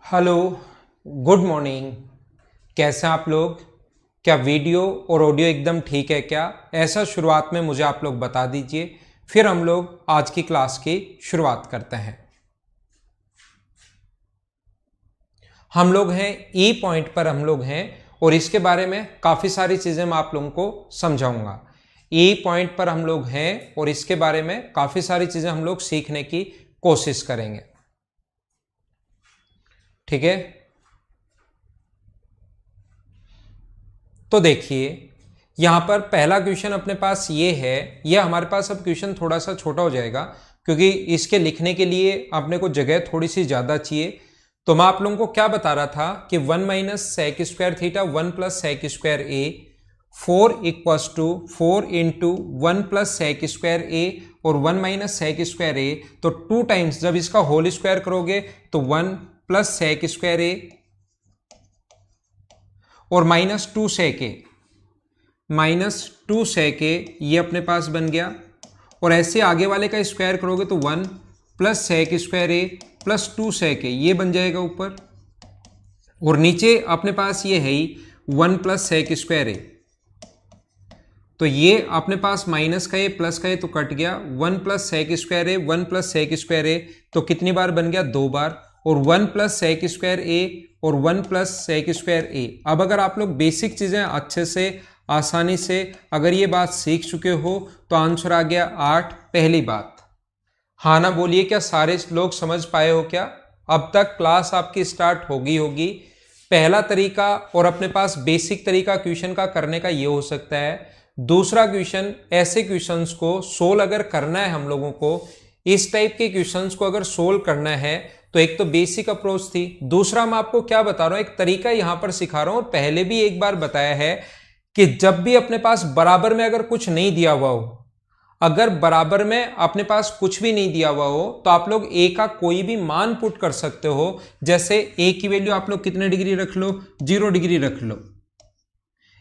Hello, good morning. कैसे हैं आप लोग? क्या वीडियो और ऑडियो एकदम ठीक है क्या? ऐसा शुरुआत में मुझे आप लोग बता दीजिए, फिर हम लोग आज की क्लास की शुरुआत करते हैं। हम लोग हैं ई पॉइंट पर हम लोग हैं और इसके बारे में काफ़ी सारी चीज़ें मैं आप लोगों को समझाऊंगा। ई पॉइंट पर हम लोग हैं और इसके बारे में काफ़ी सारी चीज़ें हम लोग सीखने की कोशिश करेंगे। ठीक है, तो देखिए यहां पर पहला क्वेश्चन अपने पास ये है। यह हमारे पास अब क्वेश्चन थोड़ा सा छोटा हो जाएगा क्योंकि इसके लिखने के लिए अपने को जगह थोड़ी सी ज्यादा चाहिए। तो मैं आप लोगों को क्या बता रहा था कि 1 minus sec square theta 1 plus sec square A 4 equals to 4 into 1 plus sec square A और 1 माइनस सेक स्क्वायर ए। तो 2 टाइम्स जब इसका होल स्क्वायर करोगे तो 1 प्लस सेक स्क्वायर ए और माइनस 2 सेक ए ये अपने पास बन गया। और ऐसे आगे वाले का स्क्वायर करोगे तो 1 प्लस सेक स्क्वायर ए प्लस 2 सेक ए ये बन जाएगा ऊपर। और नीचे अपने पास ये है ही 1 प्लस सेक स्क्वायर ए। तो ये अपने पास माइनस का ए प्लस का ए तो कट गया। 1 plus sec square A 1 plus sec square A तो कितनी बार बन गया? 2 बार। और 1 प्लस सेक स्क्वायर ए और 1 प्लस सेक स्क्वायर ए। अब अगर आप लोग बेसिक चीजें अच्छे से आसानी से अगर ये बात सीख चुके हो तो आंसर आ गया 8। पहली बात, हाँ ना बोलिए, क्या सारे लोग समझ पाए हो क्या? अब तक क्लास आपकी स्टार्ट होगी। पहला तरीका और अपने पास बेसिक तरीका क्वेश्चन का करने का ये हो सकता है। दूसरा क्वेश्चन, ऐसे क्वेश्चंस को सोल्व अगर करना है हम लोगों को, इस टाइप के क्वेश्चंस को अगर सोल्व करना है तो एक तो बेसिक अप्रोच थी। दूसरा मैं आपको क्या बता रहा हूं, एक तरीका यहां पर सिखा रहा हूं और पहले भी एक बार बताया है कि जब भी अपने पास बराबर में अगर कुछ नहीं दिया हुआ हो, अगर बराबर में अपने पास कुछ भी नहीं दिया हुआ हो तो आप लोग ए का कोई भी मान पुट कर सकते हो। जैसे ए की वैल्यू आप लोग कितने डिग्री रख लो? 0 डिग्री रख लो।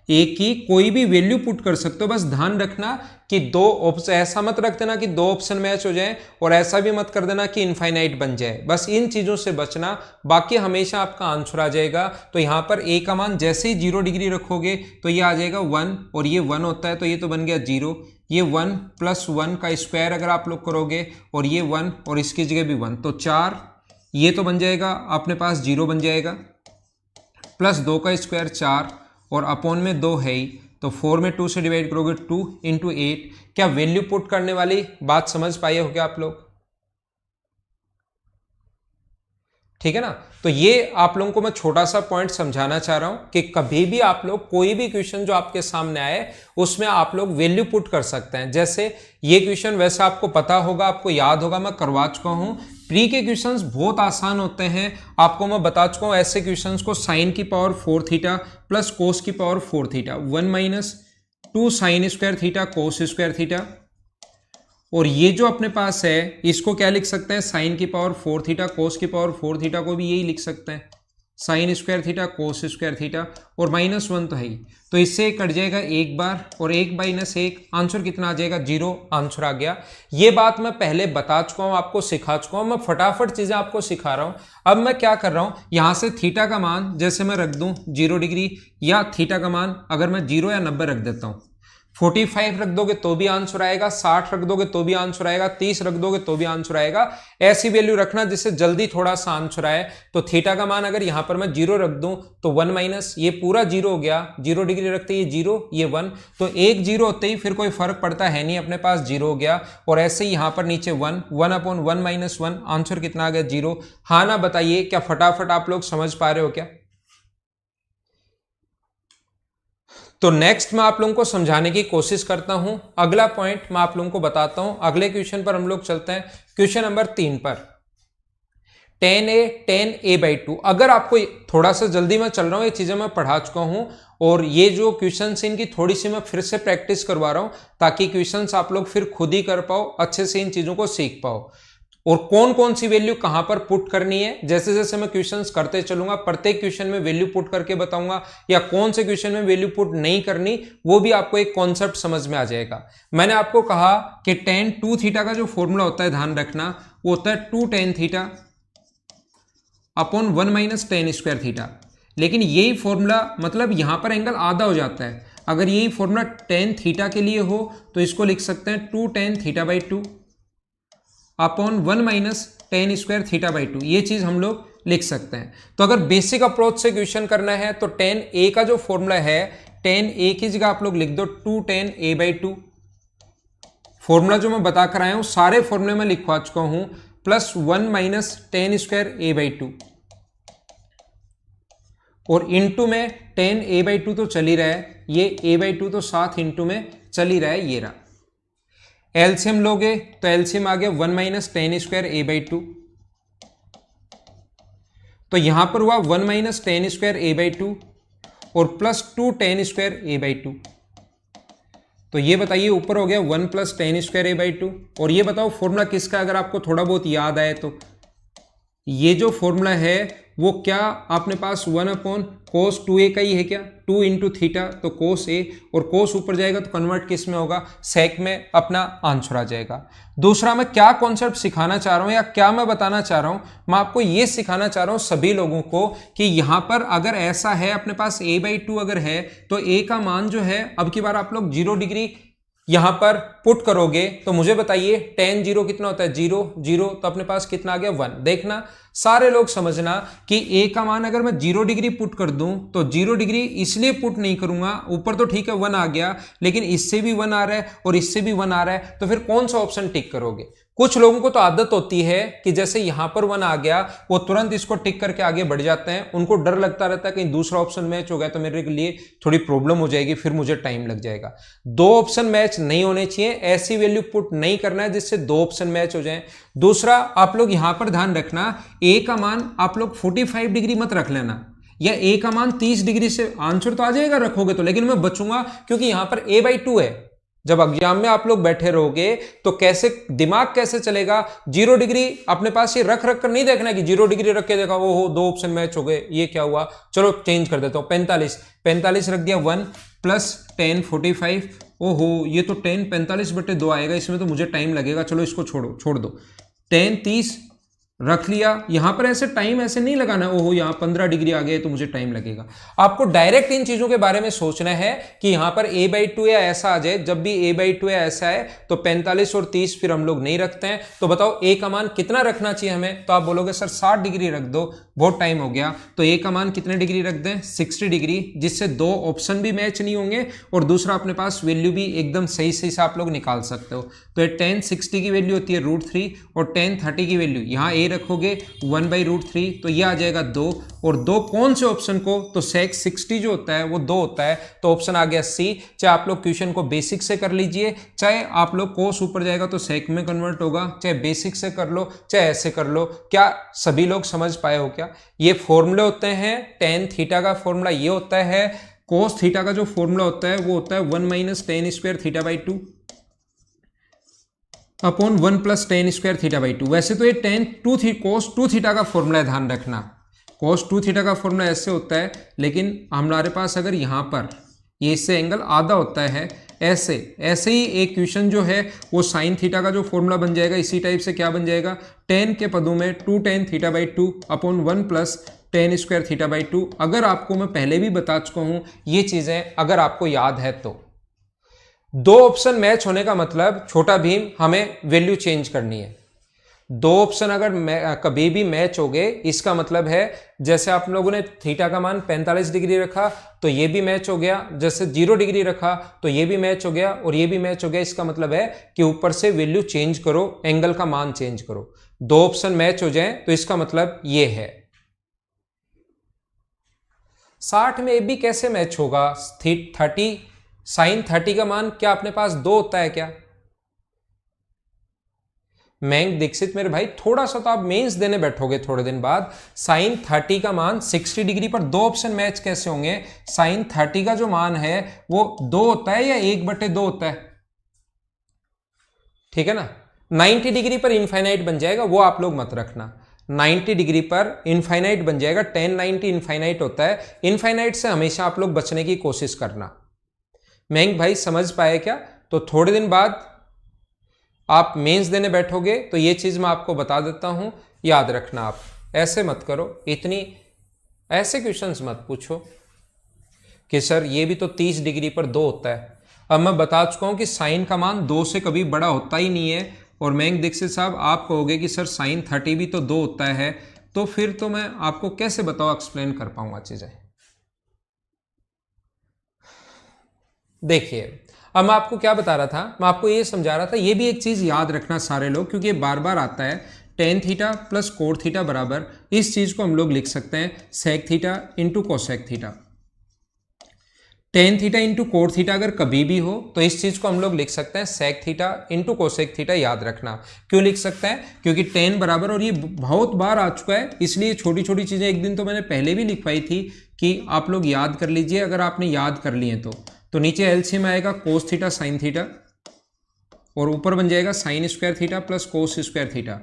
ए की कोई भी वैल्यू पुट कर सकते हो। बस ध्यान रखना कि दो ऑप्शन, ऐसा मत रख देना कि दो ऑप्शन मैच हो जाए और ऐसा भी मत कर देना कि इनफाइनाइट बन जाए। बस इन चीजों से बचना, बाकी हमेशा आपका आंसर आ जाएगा। तो यहां पर ए का मान जैसे ही 0 डिग्री रखोगे तो ये आ जाएगा 1 और ये 1 होता है तो ये तो बन गया 0। ये 1 प्लस 1 का स्क्वायर अगर आप लोग करोगे और ये 1 और इसकी जगह भी 1 तो 4, ये तो बन जाएगा अपने पास 0 बन जाएगा। प्लस 2 का स्क्वायर 4 और अपॉन में 2 है ही तो 4 में 2 से डिवाइड करोगे 2 इंटू 8। क्या वैल्यू पुट करने वाली बात समझ पाए हो क्या आप लोग? ठीक है ना? तो ये आप लोगों को मैं छोटा सा पॉइंट समझाना चाह रहा हूं कि कभी भी आप लोग कोई भी क्वेश्चन जो आपके सामने आए उसमें आप लोग वैल्यू पुट कर सकते हैं। जैसे ये क्वेश्चन वैसे आपको पता होगा, आपको याद होगा, मैं करवा चुका हूं। प्री के क्वेश्चंस बहुत आसान होते हैं, आपको मैं बता चुका हूं। ऐसे क्वेश्चंस को साइन की पावर 4 थीटा प्लस कोस की power 4 theta 1 minus 2 sign square theta cos square theta. और ये जो अपने पास है इसको क्या लिख सकते हैं? साइन की पावर 4 थीटा कोस की पावर 4 थीटा को भी यही लिख सकते हैं, sign square theta cos square theta. और माइनस 1 तो है ही, तो इससे कट जाएगा एक बार और 1 माइनस 1, आंसर कितना आ जाएगा? 0 आंसर आ गया। ये बात मैं पहले बता चुका हूं, आपको सिखा चुका हूं। मैं फटाफट चीजें आपको सिखा रहा हूं। अब मैं क्या कर रहा हूं, यहां से थीटा का मान जैसे मैं रख दूं 0 डिग्री, या थीटा का मान अगर मैं 0 या 90 रख देता हूं। 45 रख दोगे तो भी आंसर आएगा, 60 रख दोगे तो भी आंसर आएगा, 30 रख दोगे तो भी आंसर आएगा। ऐसी वैल्यू रखना जिससे जल्दी थोड़ा सा आंसर आए। तो थीटा का मान अगर यहां पर मैं 0 रख दूं तो 1 माइनस ये पूरा 0 हो गया, 0 डिग्री रखते ये 0 ये 1, तो एक 0 होते ही फिर कोई फर्क पड़ता है नहीं, अपने पास 0 हो गया। और ऐसे ही यहां पर नीचे 1 1 अपॉन 1 माइनस 1, आंसर कितना आ गया? 0। हाँ ना बताइए, क्या फटाफट आप लोग समझ पा रहे हो क्या? तो नेक्स्ट मैं आप लोगों को समझाने की कोशिश करता हूं। अगला पॉइंट मैं आप लोगों को बताता हूं। अगले क्वेश्चन पर हम लोग चलते हैं, क्वेश्चन नंबर 3 पर। 10a/2। अगर आपको थोड़ा सा जल्दी मैं चल रहा हूं, ये चीजें मैं पढ़ा चुका हूं और ये जो क्वेश्चन इनकी थोड़ी सी मैं फिर से प्रैक्टिस करवा रहा हूं ताकि क्वेश्चंस आप लोग फिर खुद ही कर पाओ, अच्छे से इन चीजों को सीख पाओ। और कौन कौन सी वैल्यू कहां पर पुट करनी है, जैसे जैसे मैं क्वेश्चंस करते चलूंगा प्रत्येक क्वेश्चन में वैल्यू पुट करके बताऊंगा, या कौन से क्वेश्चन में वैल्यू पुट नहीं करनी वो भी आपको एक कॉन्सेप्ट समझ में आ जाएगा। मैंने आपको कहा कि tan 2 थीटा का जो फॉर्मूला होता है, ध्यान रखना, वो होता है 2 tan theta upon 1 minus tan square theta. लेकिन यही फॉर्मूला मतलब यहाँ पर एंगल आधा हो जाता है। अगर यही फॉर्मूला टेन थीटा के लिए हो तो इसको लिख सकते हैं 2 tan theta by 2 upon 1 minus tan square theta by 2। ये चीज़ हम लोग लिख सकते हैं। तो अगर बेसिक अप्रोच से क्वेश्चन करना है तो टेन ए का जो फॉर्मूला है, टेन ए की जगह आप लोग लिख दो 2 टेन ए बाई 2। फॉर्मूला जो मैं बता कर आया हूं सारे फॉर्मूले में लिखवा चुका हूं, plus 1 minus tan square A by 2 और इंटू में टेन ए बाई 2 तो चल ही रहा है, ये ए बाई 2 तो साथ इंटू में चल ही रहा है, ये रहा। एलसीएम लोगे तो एलसीएम आ गया 1 minus tan square A by 2। तो यहां पर हुआ 1 minus tan square A by 2 और plus 2 ten square A by 2। तो ये बताइए ऊपर हो गया 1 plus tan square A by 2। और ये बताओ फॉर्मूला किसका, अगर आपको थोड़ा बहुत याद आए तो ये जो फॉर्मूला है वो क्या आपने पास 1 अपॉन कोस 2a का ही है क्या, 2 इंटू थीटा तो कोस a, और कोस ऊपर जाएगा तो कन्वर्ट किस में होगा, सेक में अपना आंसर आ जाएगा। दूसरा मैं क्या कॉन्सेप्ट सिखाना चाह रहा हूं या क्या मैं बताना चाह रहा हूं, मैं आपको ये सिखाना चाह रहा हूं सभी लोगों को कि यहां पर अगर ऐसा है अपने पास a बाई 2 अगर है तो a का मान जो है, अब की बार आप लोग 0 डिग्री यहां पर पुट करोगे तो मुझे बताइए टेन 0 कितना होता है, 0 0, तो अपने पास कितना आ गया 1। देखना सारे लोग समझना कि a का मान अगर मैं 0 डिग्री पुट कर दूं तो 0 डिग्री इसलिए पुट नहीं करूंगा, ऊपर तो ठीक है 1 आ गया लेकिन इससे भी 1 आ रहा है और इससे भी 1 आ रहा है, तो फिर कौन सा ऑप्शन टिक करोगे। कुछ लोगों को तो आदत होती है कि जैसे यहां पर 1 आ गया वो तुरंत इसको टिक करके आगे बढ़ जाते हैं, उनको डर लगता रहता है कहीं दूसरा ऑप्शन मैच हो गया तो मेरे लिए थोड़ी प्रॉब्लम हो जाएगी, फिर मुझे टाइम लग जाएगा। दो ऑप्शन मैच नहीं होने चाहिए, ऐसी वैल्यू पुट नहीं करना है जिससे दो ऑप्शन मैच हो जाए। दूसरा आप लोग यहां पर ध्यान रखना, ए का मान आप लोग 45 डिग्री मत रख लेना, या ए का मान 30 डिग्री से आंसर तो आ जाएगा रखोगे तो, लेकिन मैं बचूंगा क्योंकि यहां पर a बाई 2 है। जब एग्जाम में आप लोग बैठे रहोगे तो कैसे दिमाग कैसे चलेगा, 0 डिग्री अपने पास ये रख रख कर नहीं देखना कि 0 डिग्री रख के देखा वो हो दो ऑप्शन मैच हो गए, ये क्या हुआ, चलो चेंज कर देता हूं 45 रख दिया 1 प्लस 10 45, ओहो ये तो 10 45/2 आएगा, इसमें तो मुझे टाइम लगेगा, चलो इसको छोड़ दो 10 30 रख लिया। यहां पर ऐसे टाइम ऐसे नहीं लगाना ओहो यहां 15 डिग्री आ गए तो मुझे टाइम लगेगा। आपको डायरेक्ट इन चीजों के बारे में सोचना है कि यहां पर a बाई 2 या ऐसा आ जाए, जब भी a बाई 2 या ऐसा है तो 45 और 30 फिर हम लोग नहीं रखते हैं। तो बताओ a का मान कितना रखना चाहिए हमें, तो आप बोलोगे सर 60 डिग्री रख दो, बहुत टाइम हो गया। तो a का मान कितने डिग्री रख दें, 60 डिग्री, जिससे दो ऑप्शन भी मैच नहीं होंगे और दूसरा अपने पास वैल्यू भी एकदम सही से आप लोग निकाल सकते हो। तो ये 10 60 की वैल्यू होती है √3 और 10 30 की वैल्यू यहाँ a रखोगे 1/√3, तो ये आ जाएगा 2, और 2 कौन से ऑप्शन को, तो sec 60 जो होता है वो 2 होता है, तो ऑप्शन आ गया C। चाहे आप लोग क्वेश्चन को बेसिक से कर लीजिए, चाहे आप लोग कोस ऊपर जाएगा तो sec में कन्वर्ट होगा, चाहे बेसिक से कर लो चाहे ऐसे कर लो। क्या सभी लोग समझ पाए हो क्या, ये फॉर्मूले होते हैं। tan थीटा का फॉर्मूला ये होता है, cos थीटा का जो फॉर्मूला होता है वो होता है 1 minus tan square theta by 2 upon 1 plus tan square theta by 2। वैसे तो ये cos 2 थीटा का फॉर्मूला है, ध्यान रखना cos 2 थीटा का फॉर्मूला ऐसे होता है, लेकिन हमारे पास अगर यहाँ पर ये इससे एंगल आधा होता है, ऐसे ही एक क्वेश्चन जो है वो साइन थीटा का जो फॉर्मूला बन जाएगा इसी टाइप से क्या बन जाएगा, tan के पदों में 2 tan theta by 2 upon 1 plus tan square theta by 2। अगर आपको मैं पहले भी बता चुका हूं ये चीजें, अगर आपको याद है तो दो ऑप्शन मैच होने का मतलब छोटा भीम हमें वैल्यू चेंज करनी है। दो ऑप्शन अगर कभी भी मैच हो गए इसका मतलब है, जैसे आप लोगों ने थीटा का मान 45 डिग्री रखा तो ये भी मैच हो गया, जैसे 0 डिग्री रखा तो ये भी मैच हो गया और ये भी मैच हो गया। इसका मतलब है कि ऊपर से वैल्यू चेंज करो, एंगल का मान चेंज करो, दो ऑप्शन मैच हो जाए तो इसका मतलब ये है। 60 में भी कैसे मैच होगा, 30 साइन 30 का मान क्या अपने पास 2 होता है क्या। मयंक दीक्षित मेरे भाई थोड़ा सा तो आप मेंस देने बैठोगे थोड़े दिन बाद, साइन 30 का मान 60 डिग्री पर दो ऑप्शन मैच कैसे होंगे। साइन 30 का जो मान है वो 2 होता है या 1/2 होता है, ठीक है ना। 90 डिग्री पर इनफाइनाइट बन जाएगा, वो आप लोग मत रखना, 90 डिग्री पर इनफाइनाइट बन जाएगा, 10 90 इनफाइनाइट होता है, इनफाइनाइट से हमेशा आप लोग बचने की कोशिश करना। मयंक भाई समझ पाए क्या, तो थोड़े दिन बाद आप मेंस देने बैठोगे तो ये चीज मैं आपको बता देता हूं, याद रखना आप। ऐसे मत करो, इतनी ऐसे क्वेश्चंस मत पूछो कि सर ये भी तो 30 डिग्री पर 2 होता है। अब मैं बता चुका हूं कि साइन का मान 2 से कभी बड़ा होता ही नहीं है। और मयंक दीक्षित साहब आप कहोगे कि सर साइन 30 भी तो 2 होता है, तो फिर तो मैं आपको कैसे बताओ एक्सप्लेन कर पाऊंगा चीजें। देखिए अब मैं आपको क्या बता रहा था, मैं आपको ये समझा रहा था, ये भी एक चीज याद रखना सारे लोग, क्योंकि ये बार बार आता है। Tan theta plus cot theta बराबर, इस चीज को हम लोग लिख सकते हैं sec theta into cosec theta. Tan theta into cot theta अगर कभी भी हो तो इस चीज को हम लोग लिख सकते हैं sec theta into cosec theta. याद रखना क्यों लिख सकते हैं, क्योंकि टेन बराबर, और ये बहुत बार आ चुका है, इसलिए छोटी छोटी चीजें एक दिन तो मैंने पहले भी लिखवाई थी कि आप लोग याद कर लीजिए। अगर आपने याद कर लिए तो नीचे एलसीएम आएगा कोस थीटा साइन थीटा, और ऊपर बन जाएगा sine square theta plus cos square theta,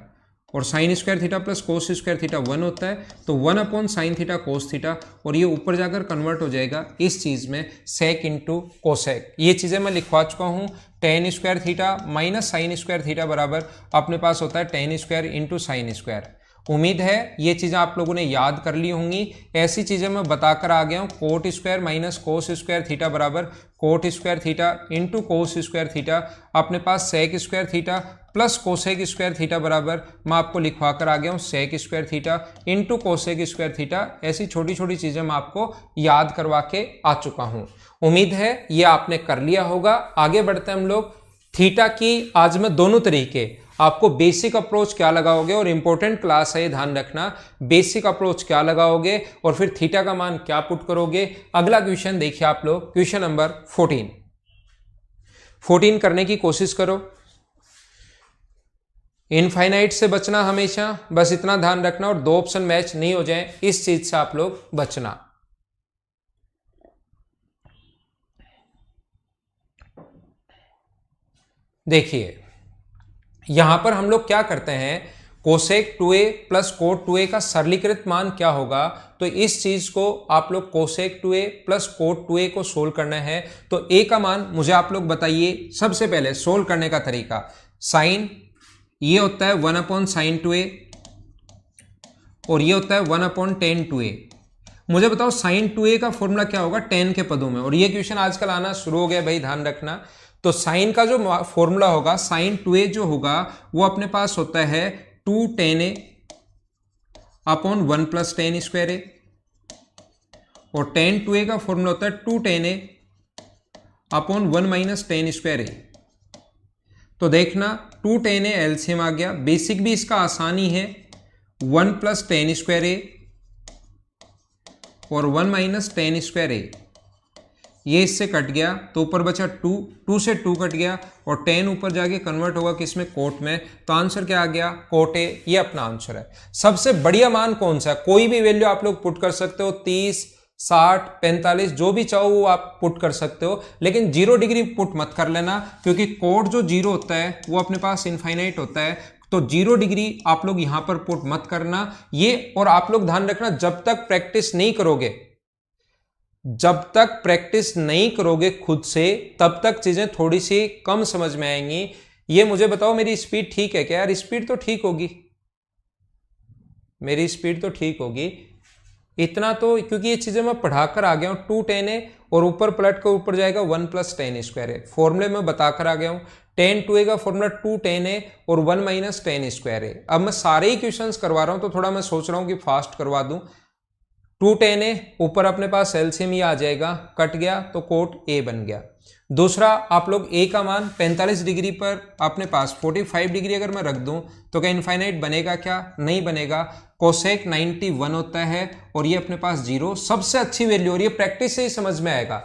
और sine square theta plus cos square theta 1 होता है, तो 1 upon sine theta cos theta, और ये ऊपर जाकर कन्वर्ट हो जाएगा इस चीज में सेक इंटू कोसेक। ये चीजें मैं लिखवा चुका हूं। Ten square theta minus sign square theta बराबर अपने पास होता है ten square into sine square. उम्मीद है ये चीजें आप लोगों ने याद कर ली होंगी। ऐसी चीजें मैं बताकर आ गया हूं। Cot square minus cos square theta बराबर cot square theta into cos square theta, अपने पास sec square theta plus cosec square theta बराबर मैं आपको लिखवा कर आ गया हूं sec square theta into cosec square theta. ऐसी छोटी छोटी चीजें मैं आपको याद करवा के आ चुका हूं। उम्मीद है ये आपने कर लिया होगा। आगे बढ़ते हैं हम लोग। थीटा की आज मैं दोनों तरीके, आपको बेसिक अप्रोच क्या लगाओगे, और इंपॉर्टेंट क्लास है ध्यान रखना, बेसिक अप्रोच क्या लगाओगे और फिर थीटा का मान क्या पुट करोगे। अगला क्वेश्चन देखिए आप लोग, क्वेश्चन नंबर 14 करने की कोशिश करो। इनफाइनाइट से बचना हमेशा, बस इतना ध्यान रखना, और 2 ऑप्शन मैच नहीं हो जाए इस चीज से आप लोग बचना। देखिए यहां पर हम लोग क्या करते हैं, cosec 2a plus coat 2a का सरलीकृत मान क्या होगा, तो इस चीज को आप लोग cosec 2a plus coat 2a को सोल्व करना है। तो a का मान मुझे आप लोग बताइए। सबसे पहले सोल्व करने का तरीका, साइन ये होता है 1 अपॉन साइन 2a, और ये होता है 1 अपॉन टेन 2a। मुझे बताओ साइन 2a का फॉर्मूला क्या होगा टेन के पदों में, और ये क्वेश्चन आजकल आना शुरू हो गया भाई, ध्यान रखना। तो साइन का जो फॉर्मूला होगा, साइन 2a जो होगा वो अपने पास होता है 2 tan a upon 1 plus tan square A, और टेन 2a का फॉर्मूला होता है 2 tan a upon 1 minus tan square A. तो देखना 2 tan a एलसीएम आ गया, बेसिक भी इसका आसानी है, 1 प्लस टेन स्क्वायर ए और 1 माइनस टेन स्क्वायर ए, ये इससे कट गया तो ऊपर बचा 2 से 2 कट गया, और 10 ऊपर जाके कन्वर्ट होगा किसमें, कोट में, तो आंसर क्या आ गया, कोट ए। ये अपना आंसर है। सबसे बढ़िया मान कौन सा है, कोई भी वैल्यू आप लोग पुट कर सकते हो, 30 60 45 जो भी चाहो वो आप पुट कर सकते हो, लेकिन 0 डिग्री पुट मत कर लेना, क्योंकि कोट जो 0 होता है वो अपने पास इनफाइनाइट होता है, तो 0 डिग्री आप लोग यहां पर पुट मत करना ये। और आप लोग ध्यान रखना, जब तक प्रैक्टिस नहीं करोगे, जब तक प्रैक्टिस नहीं करोगे खुद से, तब तक चीजें थोड़ी सी कम समझ में आएंगी। ये मुझे बताओ मेरी स्पीड ठीक है क्या यार, स्पीड तो ठीक होगी, मेरी स्पीड तो ठीक होगी इतना तो, क्योंकि ये चीजें मैं पढ़ाकर आ गया हूं। 2 tan a और ऊपर पलट कर ऊपर जाएगा 1 प्लस टेन स्क्वायर ए, फॉर्मूले में बताकर आ गया हूं। टेन 2a का फॉर्मूला 2 tan a और 1 माइनस टेन स्क्वायर ए। अब मैं सारे ही क्वेश्चंस करवा रहा हूं, तो थोड़ा मैं सोच रहा हूं कि फास्ट करवा दूं। 2 tan a ऊपर अपने पास एलसीएम ये आ जाएगा, कट गया तो कोट ए बन गया। दूसरा आप लोग a का मान 45 डिग्री पर अपने पास 45 डिग्री अगर मैं रख दूं तो क्या इनफाइनाइट बनेगा, क्या नहीं बनेगा। कोसेक 91 होता है और ये अपने पास 0, सबसे अच्छी वैल्यू, और ये प्रैक्टिस से ही समझ में आएगा।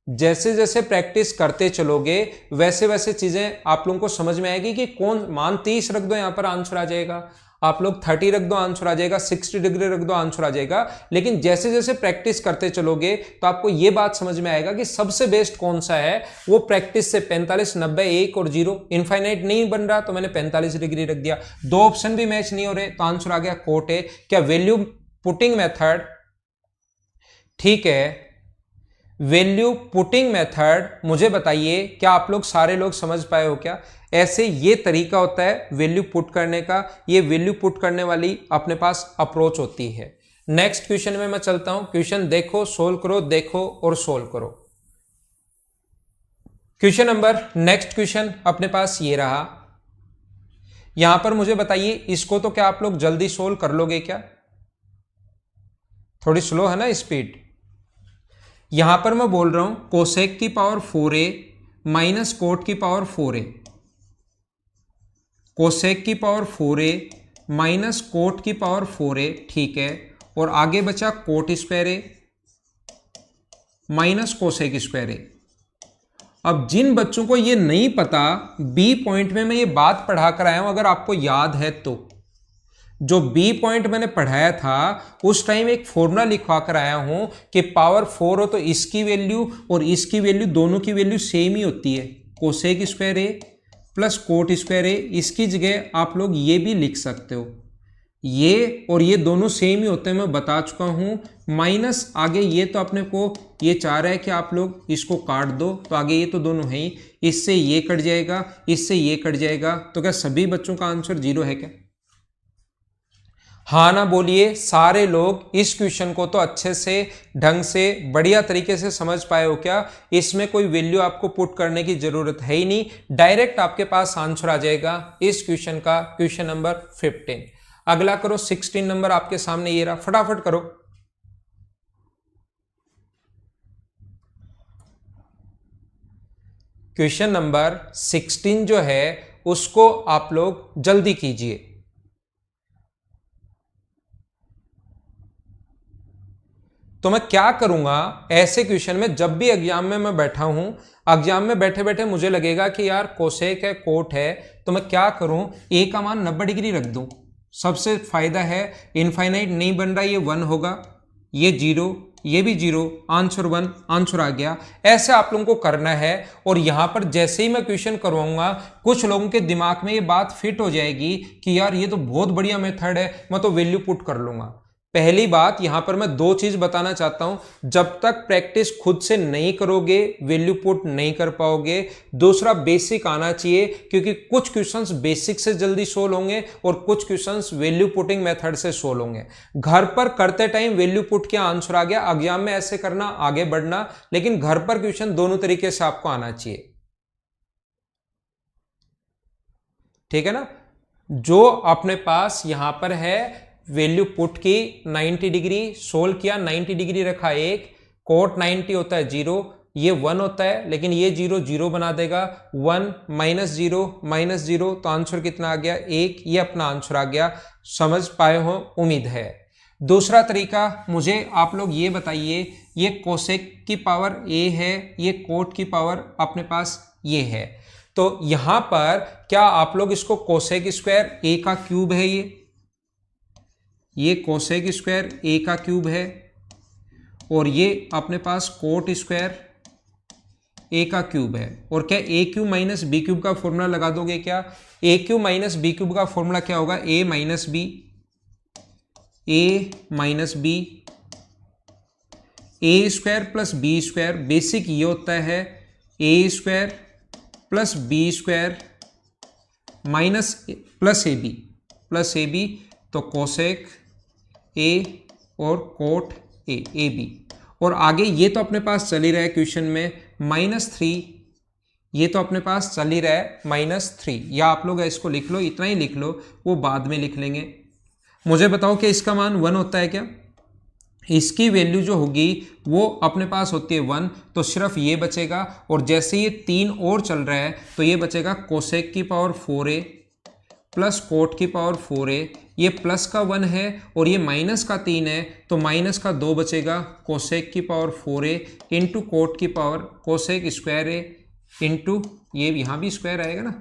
जैसे जैसे प्रैक्टिस करते चलोगे वैसे वैसे चीजें आप लोगों को समझ में आएगी कि कौन मान 30 रख दो यहां पर आंसर आ जाएगा, आप लोग 30 रख दो आंसर आ जाएगा, 60 डिग्री रख दो आंसर आ जाएगा। लेकिन जैसे जैसे प्रैक्टिस करते चलोगे तो आपको यह बात समझ में आएगा कि सबसे बेस्ट कौन सा है। वो प्रैक्टिस से 45 90 1 और 0, इनफाइनाइट नहीं बन रहा तो मैंने 45 डिग्री रख दिया, 2 ऑप्शन भी मैच नहीं हो रहे तो आंसर आ गया कोट ए। क्या वैल्यू पुटिंग मेथड ठीक है, वैल्यू पुटिंग मेथड मुझे बताइए, क्या आप लोग सारे लोग समझ पाए हो क्या। ऐसे ये तरीका होता है वैल्यू पुट करने का, ये वैल्यू पुट करने वाली अपने पास अप्रोच होती है। नेक्स्ट क्वेश्चन में मैं चलता हूं। क्वेश्चन देखो, सोल्व करो, देखो और सोल्व करो। क्वेश्चन नंबर, नेक्स्ट क्वेश्चन अपने पास ये रहा। यहां पर मुझे बताइए, इसको तो क्या आप लोग जल्दी सोल्व कर लोगे क्या? थोड़ी स्लो है ना स्पीड। यहां पर मैं बोल रहा हूं कोसेक की पावर 4a माइनस कोट की पावर 4a, कोसेक की पावर 4a माइनस कोट की पावर 4a, ठीक है। और आगे बचा कोट स्क्वायर ए माइनस कोसेक स्क्वायर ए। अब जिन बच्चों को ये नहीं पता, बी पॉइंट में मैं ये बात पढ़ा कर आया हूं, अगर आपको याद है तो जो बी पॉइंट मैंने पढ़ाया था उस टाइम एक फॉर्मूला लिखवा कर आया हूं कि पावर 4 हो तो इसकी वैल्यू और इसकी वैल्यू, दोनों की वैल्यू सेम ही होती है, कोसेक स्क्वायर ए प्लस कोट स्क्वायर ए। इसकी जगह आप लोग ये भी लिख सकते हो, ये और ये दोनों सेम ही होते हैं, मैं बता चुका हूं। माइनस आगे ये तो अपने को ये चाह रहा है कि आप लोग इसको काट दो, तो आगे ये तो दोनों है ही, इससे ये कट जाएगा, इससे ये कट जाएगा। तो क्या सभी बच्चों का आंसर 0 है क्या? हाँ ना बोलिए। सारे लोग इस क्वेश्चन को तो अच्छे से, ढंग से, बढ़िया तरीके से समझ पाए हो क्या? इसमें कोई वैल्यू आपको पुट करने की जरूरत है ही नहीं, डायरेक्ट आपके पास आंसर आ जाएगा इस क्वेश्चन का, क्वेश्चन नंबर 15। अगला करो, 16 नंबर आपके सामने ये रहा, फटाफट करो। क्वेश्चन नंबर 16 जो है उसको आप लोग जल्दी कीजिए। तो मैं क्या करूंगा ऐसे क्वेश्चन में, जब भी एग्जाम में मैं बैठा हूं, एग्जाम में बैठे बैठे मुझे लगेगा कि यार कोसेक है, कोट है, तो मैं क्या करूं, ए का मान 90 डिग्री रख दूं, सबसे फायदा है। इनफाइनाइट नहीं बन रहा, ये 1 होगा, ये 0, ये भी 0, आंसर 1, आंसर आ गया। ऐसे आप लोगों को करना है। और यहां पर जैसे ही मैं क्वेश्चन करवाऊंगा, कुछ लोगों के दिमाग में ये बात फिट हो जाएगी कि यार ये तो बहुत बढ़िया मेथड है, मैं तो वैल्यू पुट कर लूंगा। पहली बात यहां पर मैं दो चीज बताना चाहता हूं, जब तक प्रैक्टिस खुद से नहीं करोगे वैल्यू पुट नहीं कर पाओगे। दूसरा, बेसिक आना चाहिए, क्योंकि कुछ क्वेश्चंस बेसिक से जल्दी सोल्व होंगे और कुछ क्वेश्चंस वैल्यू पुटिंग मेथड से सोल्व होंगे। घर पर करते टाइम वैल्यू पुट किया, आंसर आ गया, एग्जाम में ऐसे करना, आगे बढ़ना, लेकिन घर पर क्वेश्चन दोनों तरीके से आपको आना चाहिए, ठीक है ना। जो अपने पास यहां पर है वैल्यू पुट की 90 डिग्री, सोल्व किया, 90 डिग्री रखा, एक कोट 90 होता है 0, ये 1 होता है, लेकिन ये 0 0 बना देगा, 1 माइनस 0 माइनस 0, तो आंसर कितना आ गया 1, ये अपना आंसर आ गया। समझ पाए हो उम्मीद है। दूसरा तरीका, मुझे आप लोग ये बताइए, ये कोसेक की पावर a है, ये कोट की पावर अपने पास ये है, तो यहां पर क्या आप लोग इसको कोसेक स्क्वायर a का क्यूब है, ये कोसेक स्क्वायर a का क्यूब है, और ये अपने पास कोट स्क्वायर a का क्यूब है। और क्या a cube minus B cube का फॉर्मूला लगा दोगे क्या? a cube minus B cube का फॉर्मूला क्या होगा? a minus B, A square plus B square, basic ये होता है a square plus B square minus plus A B, तो कोसेक ए और कोट ए बी। और आगे ये तो अपने पास चल ही रहा है क्वेश्चन में -3, ये तो अपने पास चल ही रहा है -3, या आप लोग इसको लिख लो, इतना ही लिख लो, वो बाद में लिख लेंगे। मुझे बताओ कि इसका मान 1 होता है क्या? इसकी वैल्यू जो होगी वो अपने पास होती है 1, तो सिर्फ ये बचेगा। और जैसे ये 3 और चल रहा है तो ये बचेगा कोसेक की पावर 4a प्लस कोट की पावर 4a, ये प्लस का 1 है और ये माइनस का 3 है, तो माइनस का 2 बचेगा, कोसेक की पावर 4a इंटू कोट की पावर कोसेक स्क्वायर ए इंटू, ये यहाँ भी स्क्वायर आएगा ना,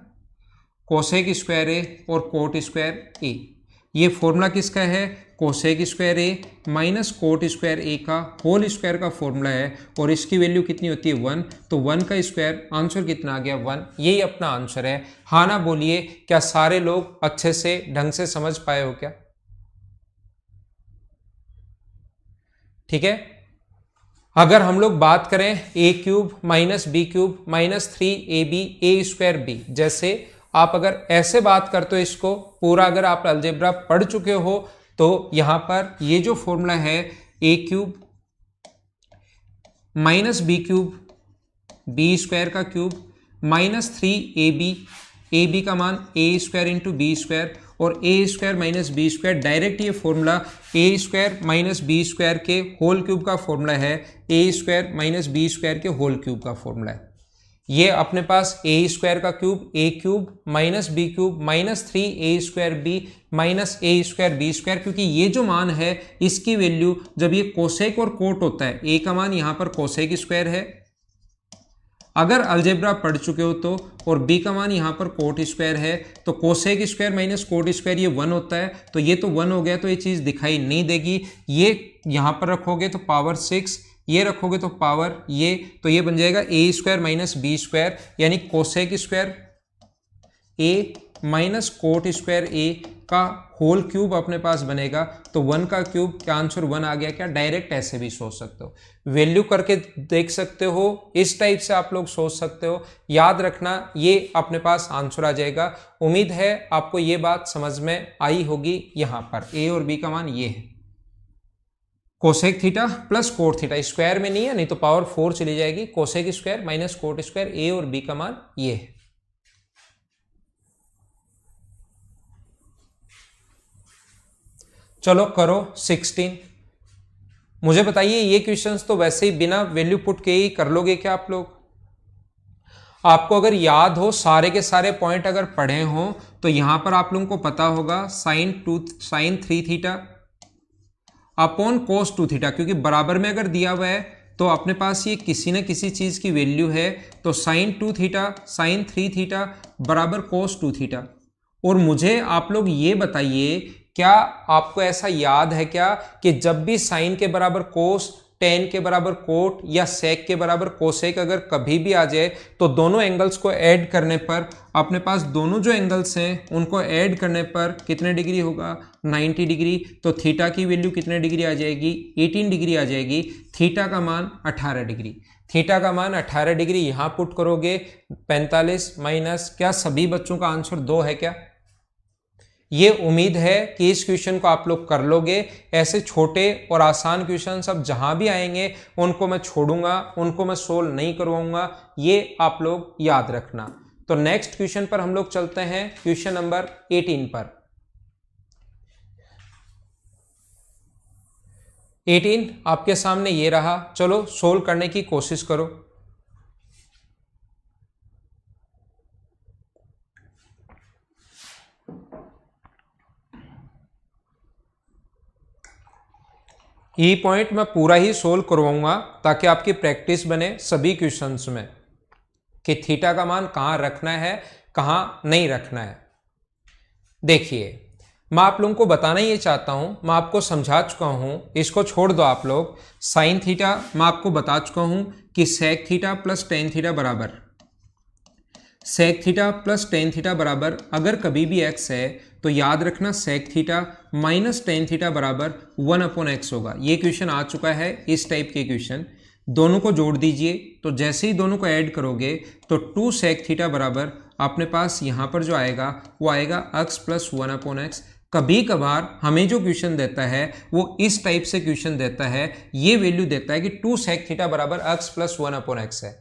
कोसेक स्क्वायर ए और कोट स्क्वायर ए। ये फॉर्मूला किसका है? कोसेक स्क्वायर ए माइनस कोट स्क्वायर ए का होल स्क्वायर का फॉर्मूला है, और इसकी वैल्यू कितनी होती है 1, तो 1 का स्क्वायर, आंसर कितना आ गया 1, यही अपना आंसर है। हाँ ना बोलिए। क्या सारे लोग अच्छे से, ढंग से समझ पाए हो क्या? ठीक है। अगर हम लोग बात करें a cube minus B cube minus 3ab a square b, जैसे आप अगर ऐसे बात करते हो इसको पूरा, अगर आप अलजेब्रा पढ़ चुके हो तो यहां पर ये जो फॉर्मूला है A cube minus B cube B square का cube minus 3ab, A B का मान A square into B square और A square minus B square, direct ये formula A square minus B square के होल क्यूब का formula है, A square minus B square के whole cube का formula है। ये अपने पास ए स्क्वायर का cube A cube minus B cube minus 3a square B minus A square B square, क्योंकि ये जो मान है इसकी वैल्यू जब ये कोसेक और कोट होता है, ए का मान यहाँ पर कोसेक स्क्वायर है अगर अलजेब्रा पढ़ चुके हो तो, और बी का मान यहाँ पर कोट स्क्वायर है, तो cosec square minus cot square ये 1 होता है, तो ये तो 1 हो गया, तो ये चीज़ दिखाई नहीं देगी। ये यहाँ पर रखोगे तो पावर 6, ये रखोगे तो पावर ये, तो ये बन जाएगा ए स्क्वायर माइनस बी स्क्वायर, यानी कोसेक स्क्वायर ए माइनस कोट स्क्वायर ए का होल क्यूब अपने पास बनेगा। तो 1 का क्यूब क्या आंसर 1 आ गया क्या? डायरेक्ट ऐसे भी सोच सकते हो, वैल्यू करके देख सकते हो, इस टाइप से आप लोग सोच सकते हो। याद रखना ये अपने पास आंसर आ जाएगा। उम्मीद है आपको ये बात समझ में आई होगी। यहां पर ए और बी का मान ये है, cosec theta plus cot theta, square में नहीं है, नहीं तो पावर 4 चली जाएगी। Cosec square minus cot square, A और बी का मान ये है। चलो करो 16। मुझे बताइए ये क्वेश्चंस तो वैसे ही बिना वैल्यू पुट के ही कर लोगे क्या आप लोग? आपको अगर याद हो, सारे के सारे पॉइंट अगर पढ़े हो तो यहां पर आप लोगों को पता होगा sine 3 theta upon cos 2 theta, क्योंकि बराबर में अगर दिया हुआ है तो अपने पास ये किसी न किसी चीज की वैल्यू है, तो साइन 2 थीटा साइन 3 थीटा बराबर कोस 2 थीटा। और मुझे आप लोग ये बताइए, क्या आपको ऐसा याद है क्या कि जब भी साइन के बराबर कोस, टेन के बराबर कोट या सेक के बराबर कोसेक अगर कभी भी आ जाए तो दोनों एंगल्स को ऐड करने पर अपने पास दोनों जो एंगल्स हैं उनको ऐड करने पर कितने डिग्री होगा? 90 डिग्री। तो थीटा की वैल्यू कितने डिग्री आ जाएगी? 18 डिग्री आ जाएगी। थीटा का मान 18 डिग्री। थीटा का मान 18 डिग्री यहां पुट करोगे, 45 माइनस, क्या सभी बच्चों का आंसर 2 है क्या? ये उम्मीद है कि इस क्वेश्चन को आप लोग कर लोगे। ऐसे छोटे और आसान क्वेश्चन सब जहां भी आएंगे उनको मैं छोड़ूंगा, उनको मैं सोल्व नहीं करवाऊंगा, ये आप लोग याद रखना। तो नेक्स्ट क्वेश्चन पर हम लोग चलते हैं, क्वेश्चन नंबर 18 पर। 18 आपके सामने ये रहा, चलो सोल्व करने की कोशिश करो। ये पॉइंट मैं पूरा ही सोल्व करवाऊंगा ताकि आपकी प्रैक्टिस बने सभी क्वेश्चंस में कि थीटा का मान कहां रखना है, कहां नहीं रखना है। देखिए, मैं आप लोगों को बताना ये चाहता हूं, मैं आपको समझा चुका हूं, इसको छोड़ दो आप लोग। साइन थीटा मैं आपको बता चुका हूं कि sec theta plus tan theta बराबर, sec theta plus tan theta बराबर, अगर कभी भी एक्स है तो याद रखना sec theta minus tan theta बराबर 1/x होगा। ये क्वेश्चन आ चुका है, इस टाइप के क्वेश्चन। दोनों को जोड़ दीजिए, तो जैसे ही दोनों को ऐड करोगे तो 2 सेक थीटा बराबर अपने पास यहाँ पर जो आएगा वो आएगा x प्लस 1/x। कभी कभार हमें जो क्वेश्चन देता है वो इस टाइप से क्वेश्चन देता है, ये वैल्यू देता है कि 2 सेक थीटा बराबर x प्लस 1/x है।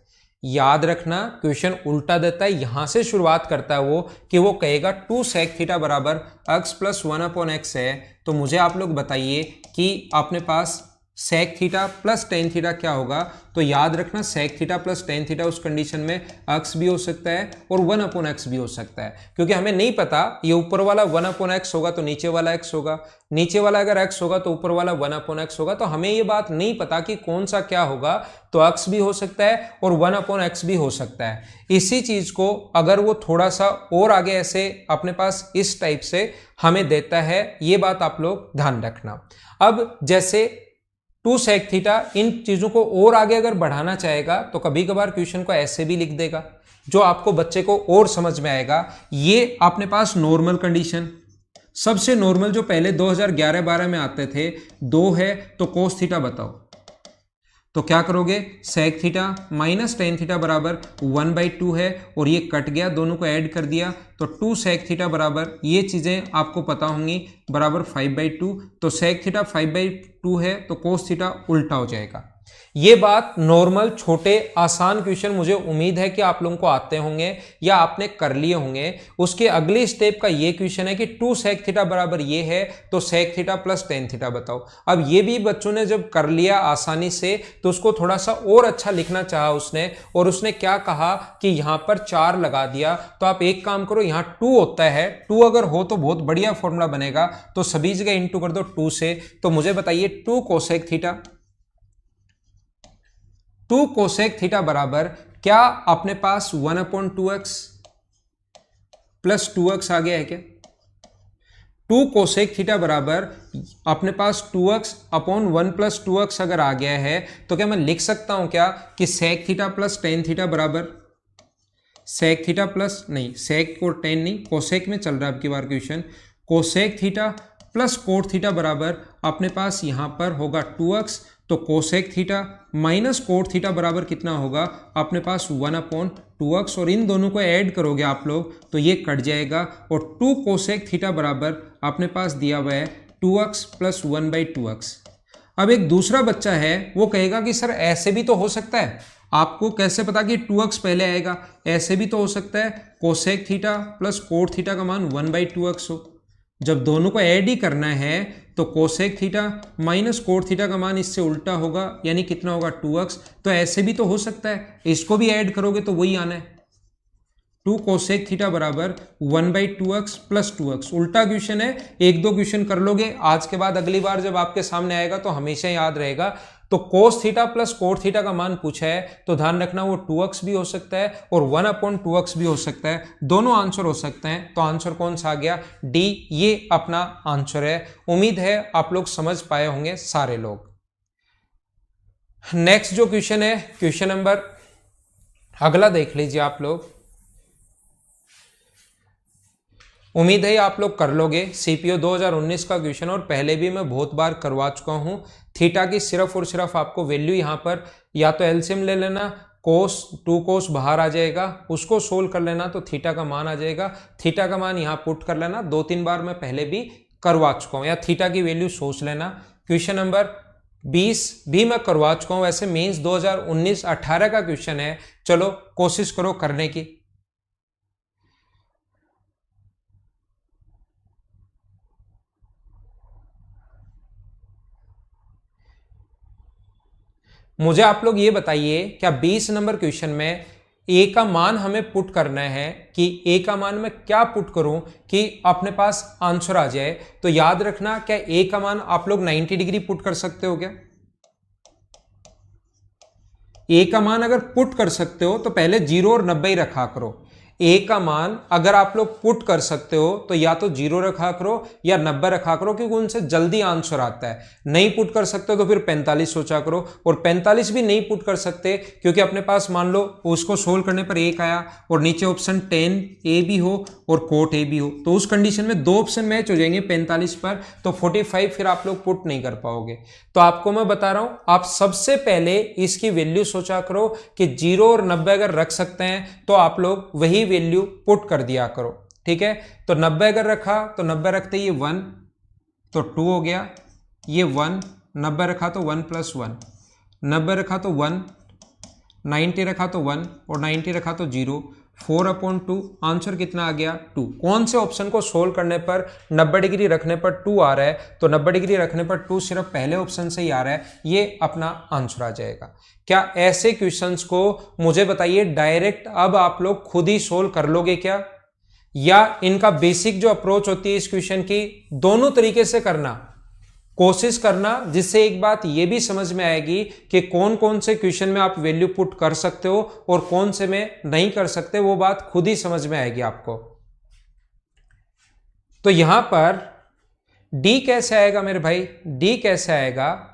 याद रखना क्वेश्चन उल्टा देता है, यहां से शुरुआत करता है वो कि वो कहेगा 2 सेक थीटा बराबर x प्लस 1/x है। तो मुझे आप लोग बताइए कि अपने पास sec theta plus tan theta क्या होगा? तो याद रखना sec theta plus tan theta उस कंडीशन में x भी हो सकता है और 1/x भी हो सकता है, क्योंकि हमें नहीं पता ये ऊपर वाला 1/x होगा तो नीचे वाला x होगा, नीचे वाला अगर x होगा तो ऊपर वाला 1/x होगा। तो हमें ये बात नहीं पता कि कौन सा क्या होगा, तो x भी हो सकता है और 1/x भी हो सकता है। इसी चीज को अगर वो थोड़ा सा और आगे ऐसे अपने पास इस टाइप से हमें देता है, ये बात आप लोग ध्यान रखना। अब जैसे 2 सेक थीटा, इन चीजों को और आगे अगर बढ़ाना चाहेगा तो कभी कभार क्वेश्चन को ऐसे भी लिख देगा, जो आपको बच्चे को और समझ में आएगा। ये अपने पास नॉर्मल कंडीशन, सबसे नॉर्मल जो पहले 2011-12 में आते थे, 2 है तो कोस थीटा बताओ, तो क्या करोगे, sec theta minus tan theta बराबर 1/2 है, और ये कट गया, दोनों को ऐड कर दिया तो 2 सेक थीटा बराबर, ये चीज़ें आपको पता होंगी, बराबर 5/2। तो सेक थीटा 5/2 है तो कोस थीटा उल्टा हो जाएगा। ये बात नॉर्मल छोटे आसान क्वेश्चन मुझे उम्मीद है कि आप लोगों को आते होंगे या आपने कर लिए होंगे। उसके अगले स्टेप का ये क्वेश्चन है कि 2 सेक थीटा बराबर ये है तो sec theta plus tan theta बताओ। अब ये भी बच्चों ने जब कर लिया आसानी से तो उसको थोड़ा सा और अच्छा लिखना चाहा उसने, और उसने क्या कहा कि यहां पर 4 लगा दिया। तो आप एक काम करो, यहां 2 होता है, 2 अगर हो तो बहुत बढ़िया फॉर्मूला बनेगा, तो सभी जगह इंटू कर दो 2 से। तो मुझे बताइए 2 कोसेक थीटा, 2 कोसेक थीटा बराबर क्या अपने पास 1/2x प्लस 2x आ गया है क्या? 2 कोसेक थीटा बराबर अपने पास 2x अपॉन 1 प्लस 2x अगर आ गया है तो क्या मैं लिख सकता हूं क्या कि sec theta plus tan theta बराबर सेक थीटा प्लस, नहीं सेक और टेन नहीं, कोसेक में चल रहा है अब की बार question, cosec theta plus cot theta बराबर अपने पास यहां पर होगा 2x, तो cosec theta minus cot theta बराबर कितना होगा अपने पास 1/2x, और इन दोनों को ऐड करोगे आप लोग तो ये कट जाएगा, और 2 कोसेक थीटा बराबर अपने पास दिया हुआ है 2x प्लस 1/2x। अब एक दूसरा बच्चा है वो कहेगा कि सर ऐसे भी तो हो सकता है, आपको कैसे पता कि 2x पहले आएगा? ऐसे भी तो हो सकता है cosec theta plus cot theta का मान 1/2x हो। जब दोनों को ऐड ही करना है तो cosec theta minus cot theta का मान इससे उल्टा होगा, यानी कितना होगा 2x। तो ऐसे भी तो हो सकता है, इसको भी ऐड करोगे तो वही आना है, 2 कोसेक थीटा बराबर 1/2x प्लस 2x। उल्टा क्वेश्चन है, एक दो क्वेश्चन कर लोगे, आज के बाद अगली बार जब आपके सामने आएगा तो हमेशा याद रहेगा। तो cos theta plus cot theta का मान पूछा है तो ध्यान रखना वो 2x भी हो सकता है और 1/2x भी हो सकता है, दोनों आंसर हो सकते हैं। तो आंसर कौन सा आ गया? डी, ये अपना आंसर है। उम्मीद है आप लोग समझ पाए होंगे सारे लोग। नेक्स्ट जो क्वेश्चन है, क्वेश्चन नंबर अगला देख लीजिए आप लोग। उम्मीद है आप लोग कर लोगे, सीपीओ 2019 का क्वेश्चन, और पहले भी मैं बहुत बार करवा चुका हूं। थीटा की सिर्फ और सिर्फ आपको वैल्यू यहां पर या तो एलसीएम ले लेना, कोस 2 कोस बाहर आ जाएगा, उसको सोल्व कर लेना तो थीटा का मान आ जाएगा। थीटा का मान यहां पुट कर लेना, 2-3 बार मैं पहले भी करवा चुका हूं, या थीटा की वैल्यू सोच लेना। क्वेश्चन नंबर 20 भी मैं करवा चुका हूं, वैसे मीन्स 2019-18 का क्वेश्चन है। चलो कोशिश करो करने की। मुझे आप लोग ये बताइए, क्या 20 नंबर क्वेश्चन में ए का मान हमें पुट करना है, कि ए का मान मैं क्या पुट करूं कि अपने पास आंसर आ जाए? तो याद रखना, क्या ए का मान आप लोग 90 डिग्री पुट कर सकते हो क्या? ए का मान अगर पुट कर सकते हो तो पहले 0 और 90 ही रखा करो। ए का मान अगर आप लोग पुट कर सकते हो तो या तो 0 रखा करो या 90 रखा करो, क्योंकि उनसे जल्दी आंसर आता है। नहीं पुट कर सकते हो तो फिर 45 सोचा करो, और 45 भी नहीं पुट कर सकते क्योंकि अपने पास मान लो उसको सोल्व करने पर 1 आया और नीचे ऑप्शन 10 ए भी हो और कोट ए भी हो, तो उस कंडीशन में 2 ऑप्शन मैच हो जाएंगे 45 पर, तो 45 फिर आप लोग पुट नहीं कर पाओगे। तो आपको मैं बता रहा हूं, आप सबसे पहले इसकी वैल्यू सोचा करो कि 0 और 90 अगर रख सकते हैं तो आप लोग वही वैल्यू पुट कर दिया करो, ठीक है। तो 90 अगर रखा तो 90 रखते ये 1 तो 2 हो गया, ये 1, 90 रखा तो 1 प्लस 1, 90 रखा तो 1, 90 रखा तो 1 और 90 रखा तो 0, 4/2। आंसर कितना आ गया? 2। कौन से ऑप्शन को सोल्व करने पर 90 डिग्री रखने पर 2 आ रहा है? तो 90 डिग्री रखने पर 2 सिर्फ पहले ऑप्शन से ही आ रहा है, ये अपना आंसर आ जाएगा। क्या ऐसे क्वेश्चंस को मुझे बताइए डायरेक्ट अब आप लोग खुद ही सोल्व कर लोगे क्या, या इनका बेसिक जो अप्रोच होती है इस क्वेश्चन की, दोनों तरीके से करना, कोशिश करना, जिससे एक बात यह भी समझ में आएगी कि कौन कौन से क्वेश्चन में आप वैल्यू पुट कर सकते हो और कौन से में नहीं कर सकते, वो बात खुद ही समझ में आएगी आपको। तो यहां पर डी कैसे आएगा मेरे भाई? डी कैसे आएगा?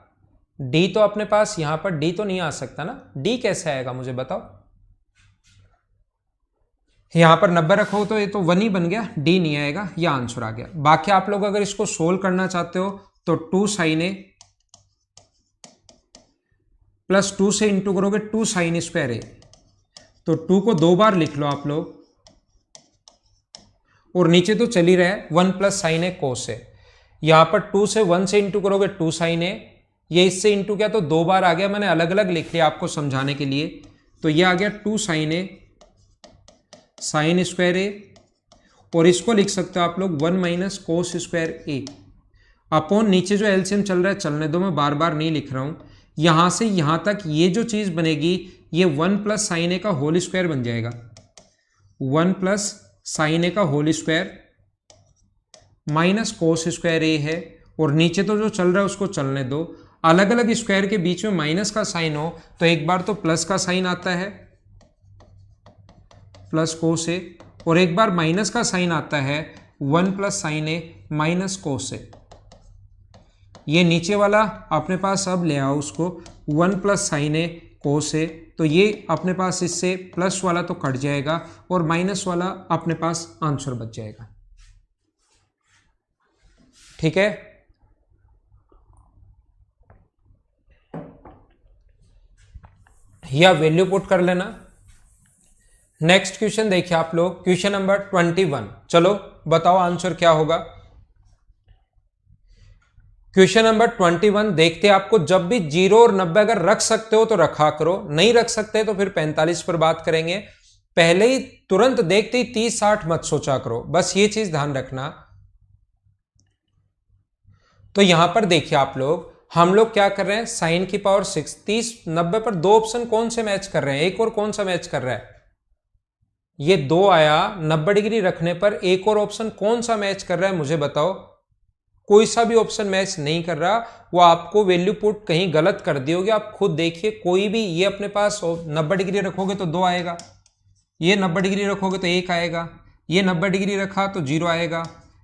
डी तो अपने पास यहां पर डी तो नहीं आ सकता ना, डी कैसे आएगा मुझे बताओ। यहां पर 90 रखो तो ये तो 1 ही बन गया, डी नहीं आएगा, यह आंसर आ गया। बाकी आप लोग अगर इसको सोल्व करना चाहते हो तो 2 sin A प्लस 2 से इंटू करोगे 2 साइन स्क्वायर ए, तो 2 को 2 बार लिख लो आप लोग, और नीचे तो चल ही रहा है 1 प्लस साइन ए कोस ए। यहां पर 2 से 1 से इंटू करोगे 2 साइन ए, ये इससे इंटू किया तो 2 बार आ गया, मैंने अलग अलग लिख लिया आपको समझाने के लिए। तो ये आ गया 2 sign A sine square A, और इसको लिख सकते हो आप लोग 1 माइनस कोस स्क्वायर ए अपॉन नीचे जो एलसीएम चल रहा है चलने दो, मैं बार बार नहीं लिख रहा हूं। यहां से यहां तक ये जो चीज बनेगी ये 1 प्लस साइन ए का होल स्क्वायर बन जाएगा, 1 प्लस साइन ए का whole square minus cos square A है, और नीचे तो जो चल रहा है उसको चलने दो। अलग अलग स्क्वायर के बीच में माइनस का साइन हो तो एक बार तो प्लस का साइन आता है प्लस कोस ए, और एक बार माइनस का साइन आता है 1 प्लस साइन ए माइनस कोस ए। ये नीचे वाला अपने पास अब ले आओ उसको 1 प्लस साइन ए कोस ए, तो ये अपने पास इससे प्लस वाला तो कट जाएगा और माइनस वाला अपने पास आंसर बच जाएगा। ठीक है, या वैल्यू पुट कर लेना। नेक्स्ट क्वेश्चन देखिए आप लोग, क्वेश्चन नंबर 21। चलो बताओ आंसर क्या होगा। क्वेश्चन नंबर 21 देखते हैं। आपको जब भी 0 और 90 अगर रख सकते हो तो रखा करो, नहीं रख सकते तो फिर 45 पर बात करेंगे। पहले ही तुरंत देखते ही 30 60 मत सोचा करो, बस ये चीज ध्यान रखना। तो यहां पर देखिए आप लोग, हम लोग क्या कर रहे हैं, साइन की पावर 6 30 90 पर दो ऑप्शन कौन से मैच कर रहे हैं, एक और कौन सा मैच कर रहा है, ये 2 आया। 90 डिग्री रखने पर एक और ऑप्शन कौन सा मैच कर रहा है मुझे बताओ। कोई सा भी ऑप्शन मैच नहीं कर रहा, वो आपको वैल्यू पुट कहीं गलत कर दी होगी, आप खुद देखिए। कोई भी, ये अपने पास 90 डिग्री रखोगे तो 2 आएगा, ये 90 डिग्री रखोगे तो 1 आएगा, ये 90 डिग्री रखा तो 0 आएगा,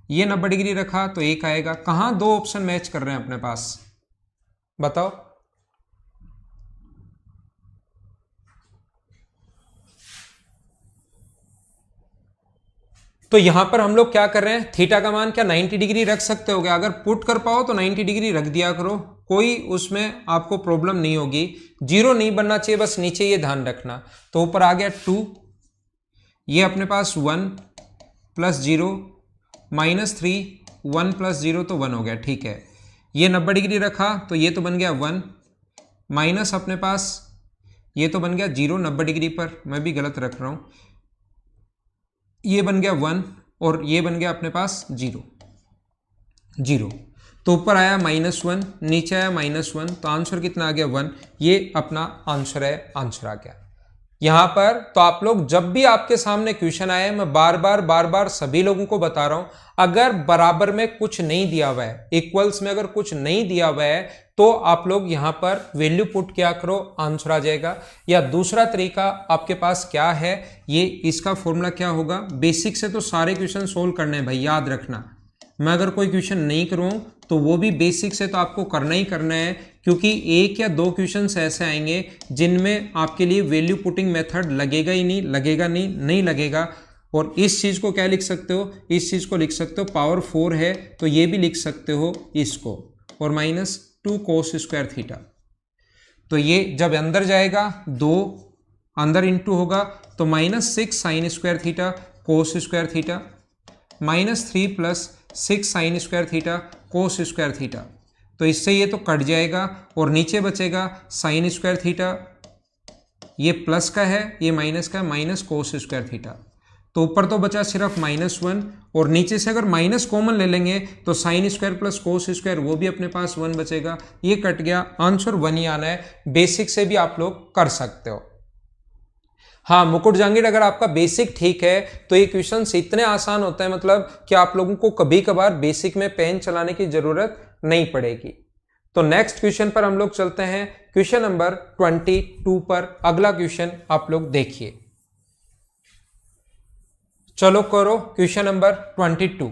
ये 90 डिग्री रखा तो 1 आएगा। कहां दो ऑप्शन मैच कर रहे हैं अपने पास, बताओ। तो यहां पर हम लोग क्या कर रहे हैं, थीटा का मान क्या 90 डिग्री रख सकते हो क्या, अगर पुट कर पाओ तो 90 डिग्री रख दिया करो, कोई उसमें आपको प्रॉब्लम नहीं होगी। 0 नहीं बनना चाहिए, बस नीचे ये ध्यान रखना। तो ऊपर आ गया 2, ये अपने पास 1 प्लस 0 माइनस 3, 1 प्लस 0 तो 1 हो गया। ठीक है, ये 90 डिग्री रखा तो ये तो बन गया 1 माइनस अपने पास ये तो बन गया 0 90 डिग्री पर, मैं भी गलत रख रहा हूं, ये बन गया 1 और ये बन गया अपने पास 0 0। तो ऊपर आया -1 नीचे आया -1, तो आंसर कितना आ गया 1। ये अपना आंसर है, आंसर आ गया यहां पर। तो आप लोग जब भी आपके सामने क्वेश्चन आए, मैं बार बार सभी लोगों को बता रहा हूं, अगर बराबर में कुछ नहीं दिया हुआ है, इक्वल्स में अगर कुछ नहीं दिया हुआ है, तो आप लोग यहां पर वैल्यू पुट क्या करो, आंसर आ जाएगा। या दूसरा तरीका आपके पास क्या है, ये इसका फॉर्मूला क्या होगा, बेसिक से तो सारे क्वेश्चन सोल्व करने हैं भाई, याद रखना। मैं अगर कोई क्वेश्चन नहीं करूं तो वो भी बेसिक से तो आपको करना ही करना है, क्योंकि 1 या 2 क्वेश्चंस ऐसे आएंगे जिनमें आपके लिए वैल्यू पुटिंग मेथड लगेगा ही नहीं, लगेगा नहीं लगेगा। और इस चीज को क्या लिख सकते हो, इस चीज को लिख सकते हो पावर 4 है तो ये भी लिख सकते हो इसको, और -2 कोस स्क्वायर थीटा। तो ये जब अंदर जाएगा 2 अंदर इंटू होगा तो -6 sign square theta cos square theta, -3 plus 6 sign square theta cos square theta. तो इससे ये तो कट जाएगा और नीचे बचेगा साइन स्क्वायर थीटा, ये प्लस का है ये माइनस का है, माइनस कोस स्क्वायर थीटा। तो ऊपर तो बचा सिर्फ -1 और नीचे से अगर माइनस कॉमन ले लेंगे तो sine square plus cos square वो भी अपने पास 1 बचेगा, ये कट गया, आंसर 1 ही आना है। बेसिक से भी आप लोग कर सकते हो। हाँ मुकुट जहांगीर, अगर आपका बेसिक ठीक है तो ये क्वेश्चन इतने आसान होते हैं, मतलब कि आप लोगों को कभी कभार बेसिक में पेन चलाने की जरूरत नहीं पड़ेगी। तो नेक्स्ट क्वेश्चन पर हम लोग चलते हैं, क्वेश्चन नंबर 22 पर। अगला क्वेश्चन आप लोग देखिए, चलो करो क्वेश्चन नंबर 22।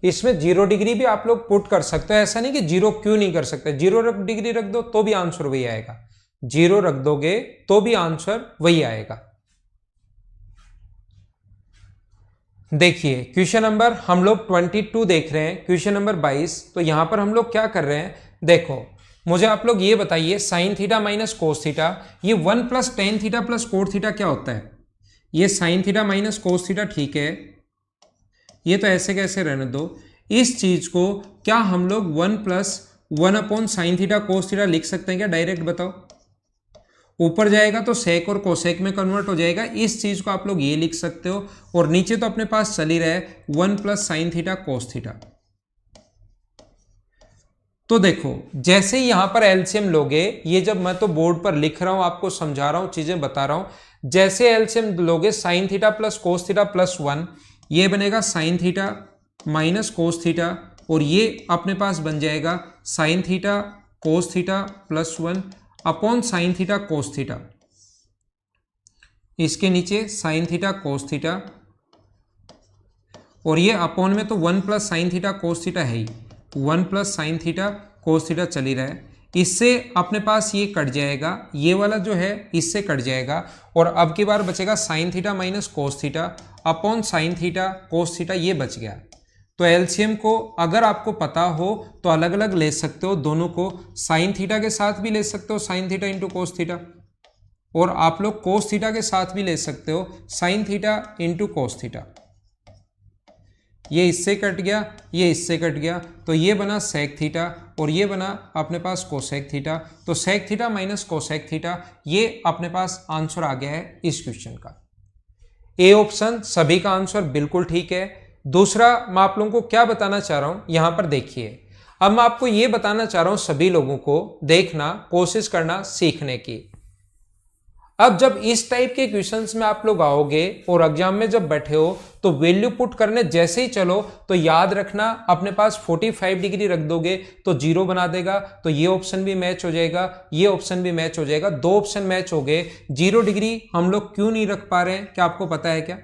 इसमें 0 डिग्री भी आप लोग पुट कर सकते हो, ऐसा नहीं कि 0 क्यों नहीं कर सकते, 0 डिग्री रख दो तो भी आंसर वही आएगा, 0 रख दोगे तो भी आंसर वही आएगा। देखिए क्वेश्चन नंबर हम लोग 22 देख रहे हैं, क्वेश्चन नंबर 22। तो यहां पर हम लोग क्या कर रहे हैं, देखो मुझे आप लोग ये बताइए sine theta minus cos theta, ये 1 plus tan theta plus cot theta क्या होता है? ये sine theta minus cos theta, ठीक है, ये तो ऐसे कैसे रहने दो। इस चीज को क्या हम लोग 1 plus 1 upon sine theta cos theta लिख सकते हैं क्या? डायरेक्ट बताओ। ऊपर जाएगा तो सेक और कोसेक में कन्वर्ट हो जाएगा, इस चीज को आप लोग ये लिख सकते हो। और नीचे तो अपने पास चल ही रहा है 1 plus sign theta cos theta. तो देखो जैसे ही यहां पर एलसीएम लोगे, ये जब मैं तो बोर्ड पर लिख रहा हूं, आपको समझा रहा हूं, चीजें बता रहा हूं, जैसे एलसीएम लोगे sign theta plus cos theta plus 1, ये बनेगा sine theta minus cos theta, और ये अपने पास बन जाएगा sign theta cos theta plus 1 upon sine theta cos theta. इसके नीचे साइन थीटा कोस थीटा, और ये अपॉन में तो 1 plus sign theta cos theta है ही, 1 plus sign theta cos theta चल ही रहा है। इससे अपने पास ये कट जाएगा, ये वाला जो है इससे कट जाएगा, और अब की बार बचेगा sine theta minus cos theta upon sine theta cos theta, ये बच गया। तो एलसीएम को अगर आपको पता हो तो अलग अलग ले सकते हो, दोनों को साइन थीटा के साथ भी ले सकते हो, साइन थीटा इंटू कोस थीटा, और आप लोग कोस थीटा के साथ भी ले सकते हो, sine theta into cos theta. ये इससे कट गया, ये इससे कट गया, तो ये बना सेक थीटा, और ये बना अपने पास कोसेक थीटा। तो sec theta minus cosec theta, ये अपने पास आंसर आ गया है इस क्वेश्चन का। ए ऑप्शन सभी का आंसर बिल्कुल ठीक है। दूसरा मैं आप लोगों को क्या बताना चाह रहा हूं, यहां पर देखिए, अब मैं आपको यह बताना चाह रहा हूं सभी लोगों को देखना, कोशिश करना सीखने की। अब जब इस टाइप के क्वेश्चंस में आप लोग आओगे और एग्जाम में जब बैठे हो, तो वैल्यू पुट करने जैसे ही चलो तो याद रखना अपने पास 45 डिग्री रख दोगे तो 0 बना देगा, तो ये ऑप्शन भी मैच हो जाएगा, ये ऑप्शन भी मैच हो जाएगा, दो ऑप्शन मैच हो गए। 0 डिग्री हम लोग क्यों नहीं रख पा रहे हैं, क्या आपको पता है क्या?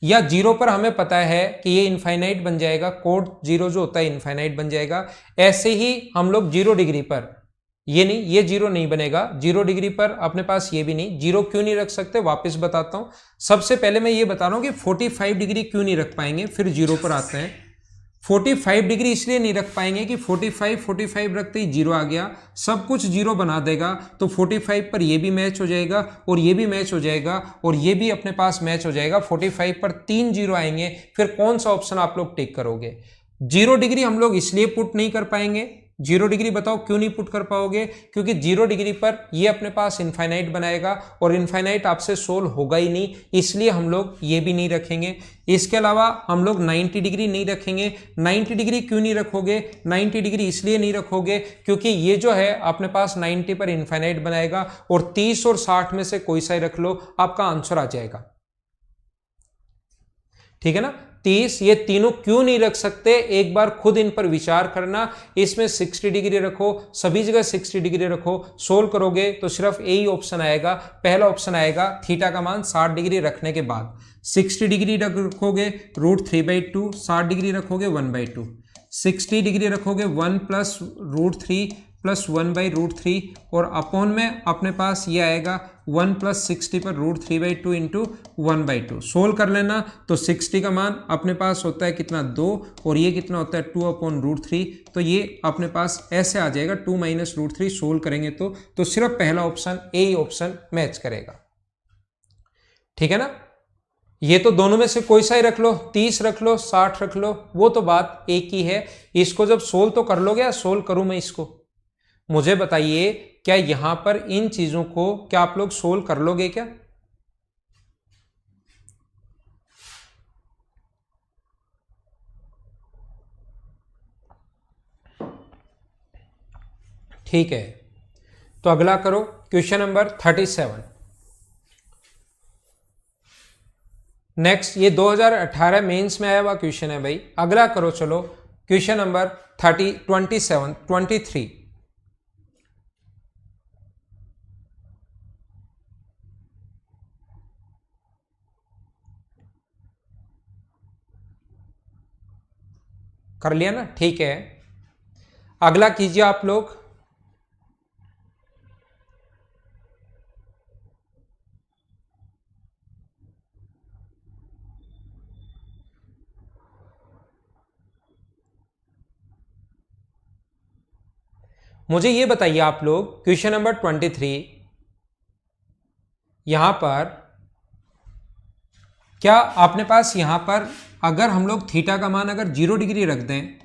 या 0 पर हमें पता है कि ये इनफाइनाइट बन जाएगा, कोड 0 जो होता है इनफाइनाइट बन जाएगा। ऐसे ही हम लोग 0 डिग्री पर ये नहीं, ये 0 नहीं बनेगा, 0 डिग्री पर अपने पास ये भी नहीं। 0 क्यों नहीं रख सकते, वापस बताता हूं। सबसे पहले मैं ये बता रहा हूं कि 45 डिग्री क्यों नहीं रख पाएंगे, फिर 0 पर आते हैं। 45 डिग्री इसलिए नहीं रख पाएंगे कि 45 रखते ही 0 आ गया, सब कुछ 0 बना देगा, तो 45 पर ये भी मैच हो जाएगा, और ये भी मैच हो जाएगा, और ये भी अपने पास मैच हो जाएगा। 45 पर 3 0 आएंगे, फिर कौन सा ऑप्शन आप लोग टिक करोगे? 0 डिग्री हम लोग इसलिए पुट नहीं कर पाएंगे। 0 डिग्री बताओ क्यों नहीं पुट कर पाओगे? क्योंकि 0 डिग्री पर ये अपने पास इनफाइनाइट बनाएगा, और इनफाइनाइट आपसे सोल्व होगा ही नहीं, इसलिए हम लोग ये भी नहीं रखेंगे। इसके अलावा हम लोग 90 डिग्री नहीं रखेंगे। 90 डिग्री क्यों नहीं रखोगे? 90 डिग्री इसलिए नहीं रखोगे क्योंकि ये जो है अपने पास 90 पर इनफाइनाइट बनाएगा, और 30 और 60 में से कोई सा ही रख लो, आपका आंसर आ जाएगा। ठीक है ना? 30, ये तीनों क्यों नहीं रख सकते, एक बार खुद इन पर विचार करना। इसमें 60 डिग्री रखो, सभी जगह 60 डिग्री रखो, सोल्व करोगे तो सिर्फ यही ऑप्शन आएगा, पहला ऑप्शन आएगा थीटा का मान 60 डिग्री रखने के बाद। 60 डिग्री रखोगे √3/2, 60 डिग्री रखोगे 1/2, 60 डिग्री रखोगे 1 प्लस √3 प्लस 1/√3, और अपॉन में अपने पास ये आएगा 1 प्लस 60 पर √3/2 इंटू 1/2। सोल्व कर लेना, तो 60 का मान अपने पास होता है कितना, 2, और ये कितना होता है 2/√3, तो ये अपने पास ऐसे आ जाएगा 2 माइनस √3। सोल्व करेंगे तो सिर्फ पहला ऑप्शन, ए ऑप्शन मैच करेगा। ठीक है ना? ये तो दोनों में से कोई सा ही रख लो, 30 रख लो, 60 रख लो, वो तो बात एक ही है। इसको जब सोल्व तो कर लोगे, या सोल्व करूं मैं इसको? मुझे बताइए, क्या यहां पर इन चीजों को क्या आप लोग सोल्व कर लोगे क्या? ठीक है, तो अगला करो क्वेश्चन नंबर 37। नेक्स्ट, ये 2018 मेंस में आया हुआ क्वेश्चन है भाई। अगला करो, चलो क्वेश्चन नंबर 23। कर लिया ना, ठीक है। अगला कीजिए आप लोग। मुझे ये बताइए आप लोग, क्वेश्चन नंबर 23, यहां पर क्या अपने पास यहां पर अगर हम लोग थीटा का मान अगर 0 डिग्री रख दें,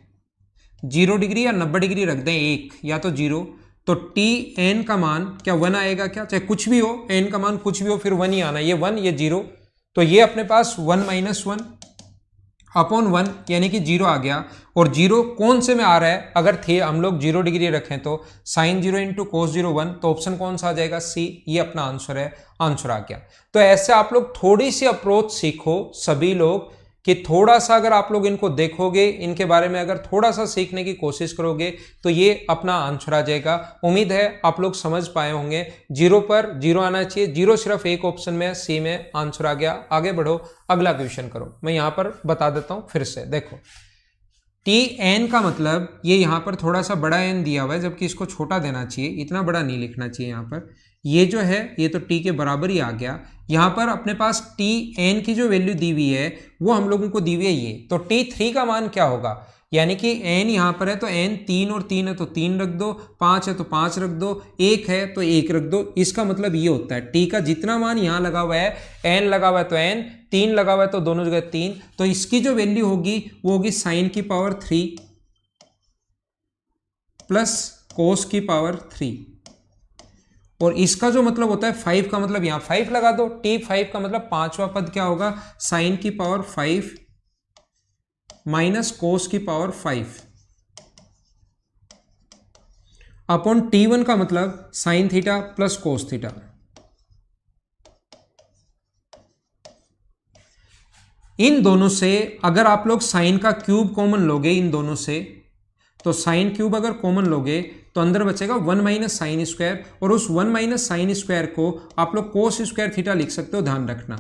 0 डिग्री या 90 डिग्री रख दें, एक या तो 0, तो टी एन का मान क्या 1 आएगा क्या? चाहे कुछ भी हो, एन का मान कुछ भी हो, फिर 1 ही आना, ये 1 ये 0, तो ये अपने पास 1 - 1 अपॉन 1 यानी कि 0 आ गया। और 0 कौन से में आ रहा है? अगर थे हम लोग 0 डिग्री रखें तो साइन 0 इंटू कोस 0 1, तो ऑप्शन कौन सा आ जाएगा? सी। ये अपना आंसर है, आंसर आ गया। तो ऐसे आप लोग थोड़ी सी अप्रोच सीखो सभी लोग, कि थोड़ा सा अगर आप लोग इनको देखोगे, इनके बारे में अगर थोड़ा सा सीखने की कोशिश करोगे, तो ये अपना आंसर आ जाएगा। उम्मीद है आप लोग समझ पाए होंगे। 0 पर 0 आना चाहिए, 0 सिर्फ एक ऑप्शन में, सी में आंसर आ गया। आगे बढ़ो, अगला क्वेश्चन करो। मैं यहां पर बता देता हूं फिर से, देखो टी एन का मतलब ये यहां पर थोड़ा सा बड़ा एन दिया हुआ है, जबकि इसको छोटा देना चाहिए, इतना बड़ा नहीं लिखना चाहिए यहां पर। ये जो है ये तो टी के बराबर ही आ गया। यहां पर अपने पास टी एन की जो वैल्यू दी हुई है वो हम लोगों को दी हुई है ये, तो टी 3 का मान क्या होगा? यानी कि एन यहां पर है तो एन 3 और 3 है तो 3 रख दो, 5 है तो 5 रख दो, 1 है तो 1 रख दो। इसका मतलब ये होता है टी का जितना मान यहां लगा हुआ है, एन लगा हुआ है तो एन, 3 लगा हुआ है तो दोनों जगह 3, तो इसकी जो वैल्यू होगी वो होगी साइन की पावर 3 प्लस कोस की पावर 3। और इसका जो मतलब होता है 5 का मतलब यहां 5 लगा दो, टी 5 का मतलब पांचवा पद क्या होगा? साइन की पावर 5 माइनस कोस की पावर 5 अपॉन T1 का मतलब sine theta plus cos theta. इन दोनों से अगर आप लोग साइन का क्यूब कॉमन लोगे इन दोनों से, तो साइन क्यूब अगर कॉमन लोगे तो अंदर बचेगा 1 माइनस साइन स्क्वायर, और उस 1 माइनस साइन स्क्वायर को आप लोग कोस स्क्वायर थीटा लिख सकते हो, ध्यान रखना।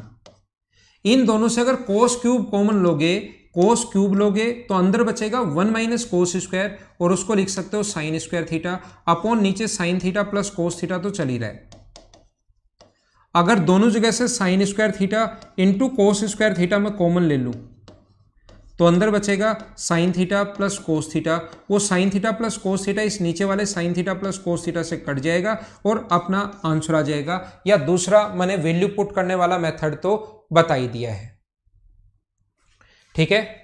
इन दोनों से अगर कोस क्यूब कॉमन लोगे, कोस क्यूब लोगे, तो अंदर बचेगा 1 माइनस कोस स्क्वायर, और उसको लिख सकते हो साइन स्क्वायर थीटा, अपॉन नीचे sine theta plus cos theta तो चल ही रहा है। अगर दोनों जगह से sine square theta into cos square theta में कॉमन ले लूं, तो अंदर बचेगा sine theta plus cos theta. वो sine theta plus cos theta इस नीचे वाले sine theta plus cos theta से कट जाएगा और अपना आंसर आ जाएगा। या दूसरा मैंने वैल्यू पुट करने वाला मेथड तो बता ही दिया है, ठीक है।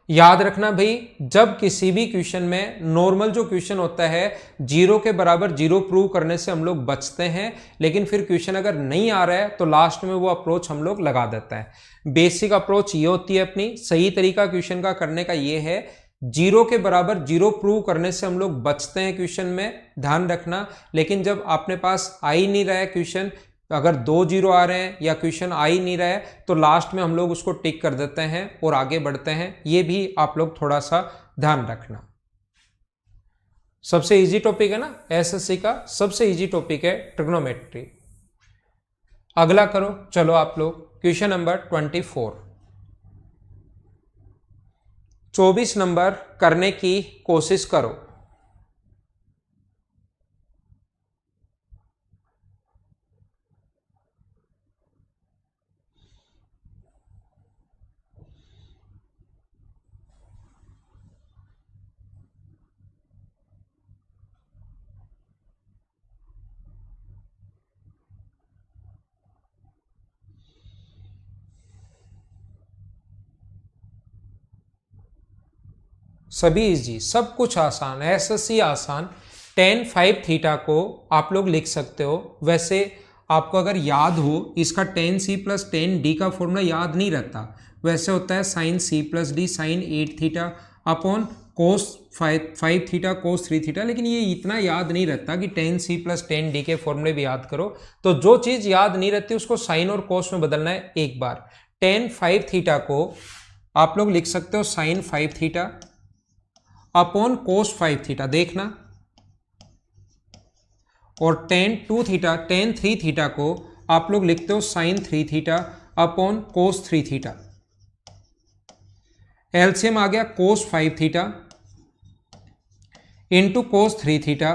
याद रखना भाई, जब किसी भी क्वेश्चन में नॉर्मल जो क्वेश्चन होता है 0 के बराबर 0 प्रूव करने से हम लोग बचते हैं, लेकिन फिर क्वेश्चन अगर नहीं आ रहा है तो लास्ट में वो अप्रोच हम लोग लगा देते हैं। बेसिक अप्रोच ये होती है अपनी, सही तरीका क्वेश्चन का करने का ये है, 0 के बराबर 0 प्रूव करने से हम लोग बचते हैं क्वेश्चन में, ध्यान रखना। लेकिन जब अपने पास आ ही नहीं रहा है क्वेश्चन, अगर 2 0 आ रहे हैं या क्वेश्चन आ ही नहीं रहा है, तो लास्ट में हम लोग उसको टिक कर देते हैं और आगे बढ़ते हैं। ये भी आप लोग थोड़ा सा ध्यान रखना। सबसे इजी टॉपिक है ना एसएससी का, सबसे इजी टॉपिक है ट्रिग्नोमेट्री। अगला करो, चलो आप लोग क्वेश्चन नंबर 24, 24 नंबर करने की कोशिश करो। सभी इजी, सब कुछ आसान, एसएससी आसान। tan 5 थीटा को आप लोग लिख सकते हो। वैसे आपको अगर याद हो, इसका tan c plus tan d का फॉर्मूला याद नहीं रहता, वैसे होता है sine c plus D sine 8 theta upon cos 5 theta cos 3 theta. लेकिन ये इतना याद नहीं रहता कि tan c plus tan d के फॉर्मूले भी याद करो। तो जो चीज़ याद नहीं रहती उसको साइन और कोस में बदलना है एक बार। tan 5 थीटा को आप लोग लिख सकते हो sine 5 theta upon cos 5 theta, देखना। और tan 2 थीटा tan 3 थीटा को आप लोग लिखते हो sine 3 theta upon cos 3 theta. LCM आ गया cos 5 theta into cos 3 theta,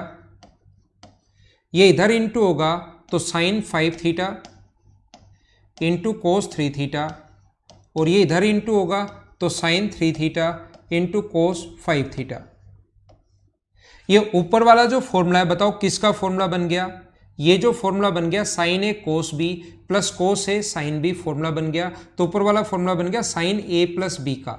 ये इधर इंटू होगा तो sine 5 theta into cos 3 theta, और ये इधर इंटू होगा तो sine 3 theta into cos 5 theta. ये ऊपर वाला जो फॉर्मूला है बताओ किसका फॉर्मूला बन गया? ये जो फॉर्मूला बन गया साइन ए कोस बी प्लस कोस ए साइन बी फॉर्मूला बन गया। तो ऊपर वाला फॉर्मूला बन गया साइन ए प्लस बी का,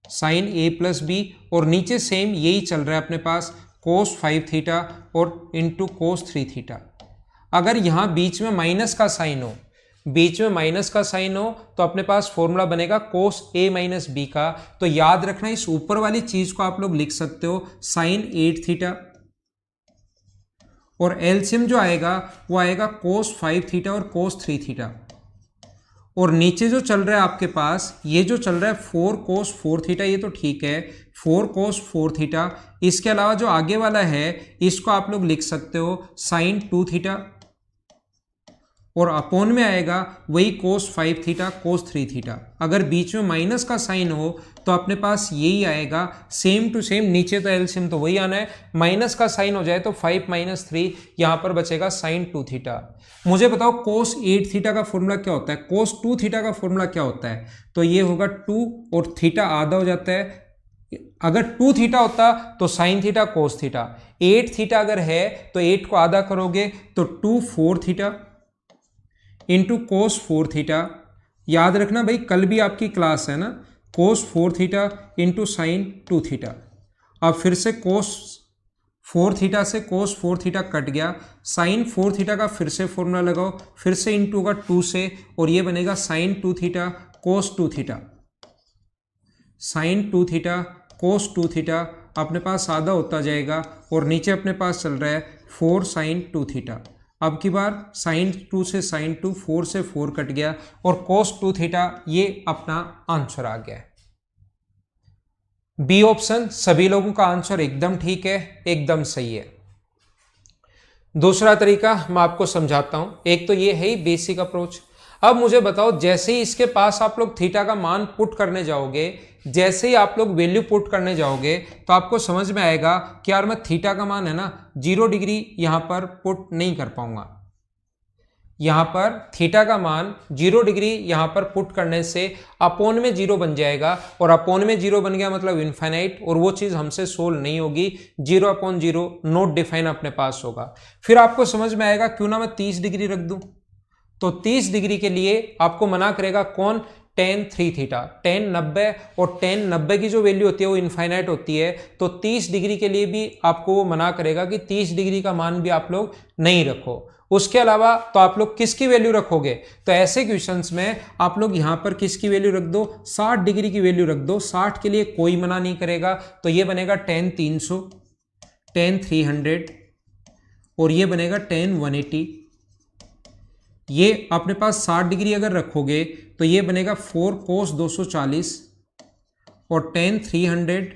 साइन ए प्लस बी, और नीचे सेम यही चल रहा है अपने पास कोस 5 थीटा और इंटू कोस 3 थीटा। अगर यहां बीच में माइनस का साइन हो, बीच में माइनस का साइन हो तो अपने पास फॉर्मूला बनेगा कोस ए माइनस बी का। तो याद रखना इस ऊपर वाली चीज को आप लोग लिख सकते हो साइन 8 थीटा, और एलसीएम जो आएगा वो आएगा कोस 5 थीटा और कोस 3 थीटा, और नीचे जो चल रहा है आपके पास ये जो चल रहा है 4 कोस 4 थीटा, ये तो ठीक है 4 कोस 4 थीटा। इसके अलावा जो आगे वाला है इसको आप लोग लिख सकते हो साइन 2 थीटा, और अपोन में आएगा वही कोस 5 थीटा कोस 3 थीटा। अगर बीच में माइनस का साइन हो तो अपने पास यही आएगा सेम टू सेम, नीचे तो एलसीएम तो वही आना है, माइनस का साइन हो जाए तो 5 माइनस 3, यहां पर बचेगा साइन 2 थीटा। मुझे बताओ कोस 8 थीटा का फॉर्मूला क्या होता है, कोस 2 थीटा का फॉर्मूला क्या होता है? तो ये होगा 2 और थीटा आधा हो जाता है। अगर 2 थीटा होता तो sign theta cos theta, 8 theta अगर है तो 8 को आधा करोगे तो 2 4 थीटा इंटू कोस 4 थीटा। याद रखना भाई कल भी आपकी क्लास है ना, कोस 4 थीटा इंटू साइन 2 थीटा। अब फिर से कोस 4 थीटा से कोस 4 थीटा कट गया, साइन 4 थीटा का फिर से फॉर्मूला लगाओ, फिर से इंटू का 2 से, और ये बनेगा sine 2 theta cos 2 theta, sine 2 theta cos 2 theta. अपने पास आधा होता जाएगा, और नीचे अपने पास चल रहा है 4 साइन 2 थीटा। अब की बार साइन 2 से साइन 2, 4 से 4 कट गया, और कोस 2 थीटा ये अपना आंसर आ गया है। बी ऑप्शन सभी लोगों का आंसर एकदम ठीक है, एकदम सही है। दूसरा तरीका मैं आपको समझाता हूं। एक तो ये है ही बेसिक अप्रोच। अब मुझे बताओ जैसे ही इसके पास आप लोग थीटा का मान पुट करने जाओगे, जैसे ही आप लोग वैल्यू पुट करने जाओगे तो आपको समझ में आएगा कि यार मैं थीटा का मान है ना 0 डिग्री यहां पर पुट नहीं कर पाऊंगा। यहां पर थीटा का मान 0 डिग्री यहां पर पुट करने से अपोन में 0 बन जाएगा, और अपोन में 0 बन गया मतलब इनफाइनाइट, और वो चीज हमसे सोल्व नहीं होगी। 0/0 नॉट डिफाइन अपने पास होगा। फिर आपको समझ में आएगा क्यों ना मैं 30 डिग्री रख दूं। तो 30 डिग्री के लिए आपको मना करेगा कौन? tan 3 theta. tan 90, और tan 90 की जो वैल्यू होती है वो इनफाइनाइट होती है। तो 30 डिग्री के लिए भी आपको वो मना करेगा कि 30 डिग्री का मान भी आप लोग नहीं रखो। उसके अलावा तो आप लोग किसकी वैल्यू रखोगे? तो ऐसे क्वेश्चंस में आप लोग यहां पर किसकी वैल्यू रख दो? 60 डिग्री की वैल्यू रख दो। 60 के लिए कोई मना नहीं करेगा। तो ये बनेगा tan 300, tan 300, और ये बनेगा tan 180। ये अपने पास 60 डिग्री अगर रखोगे तो ये बनेगा 4 कोस 240, और tan 300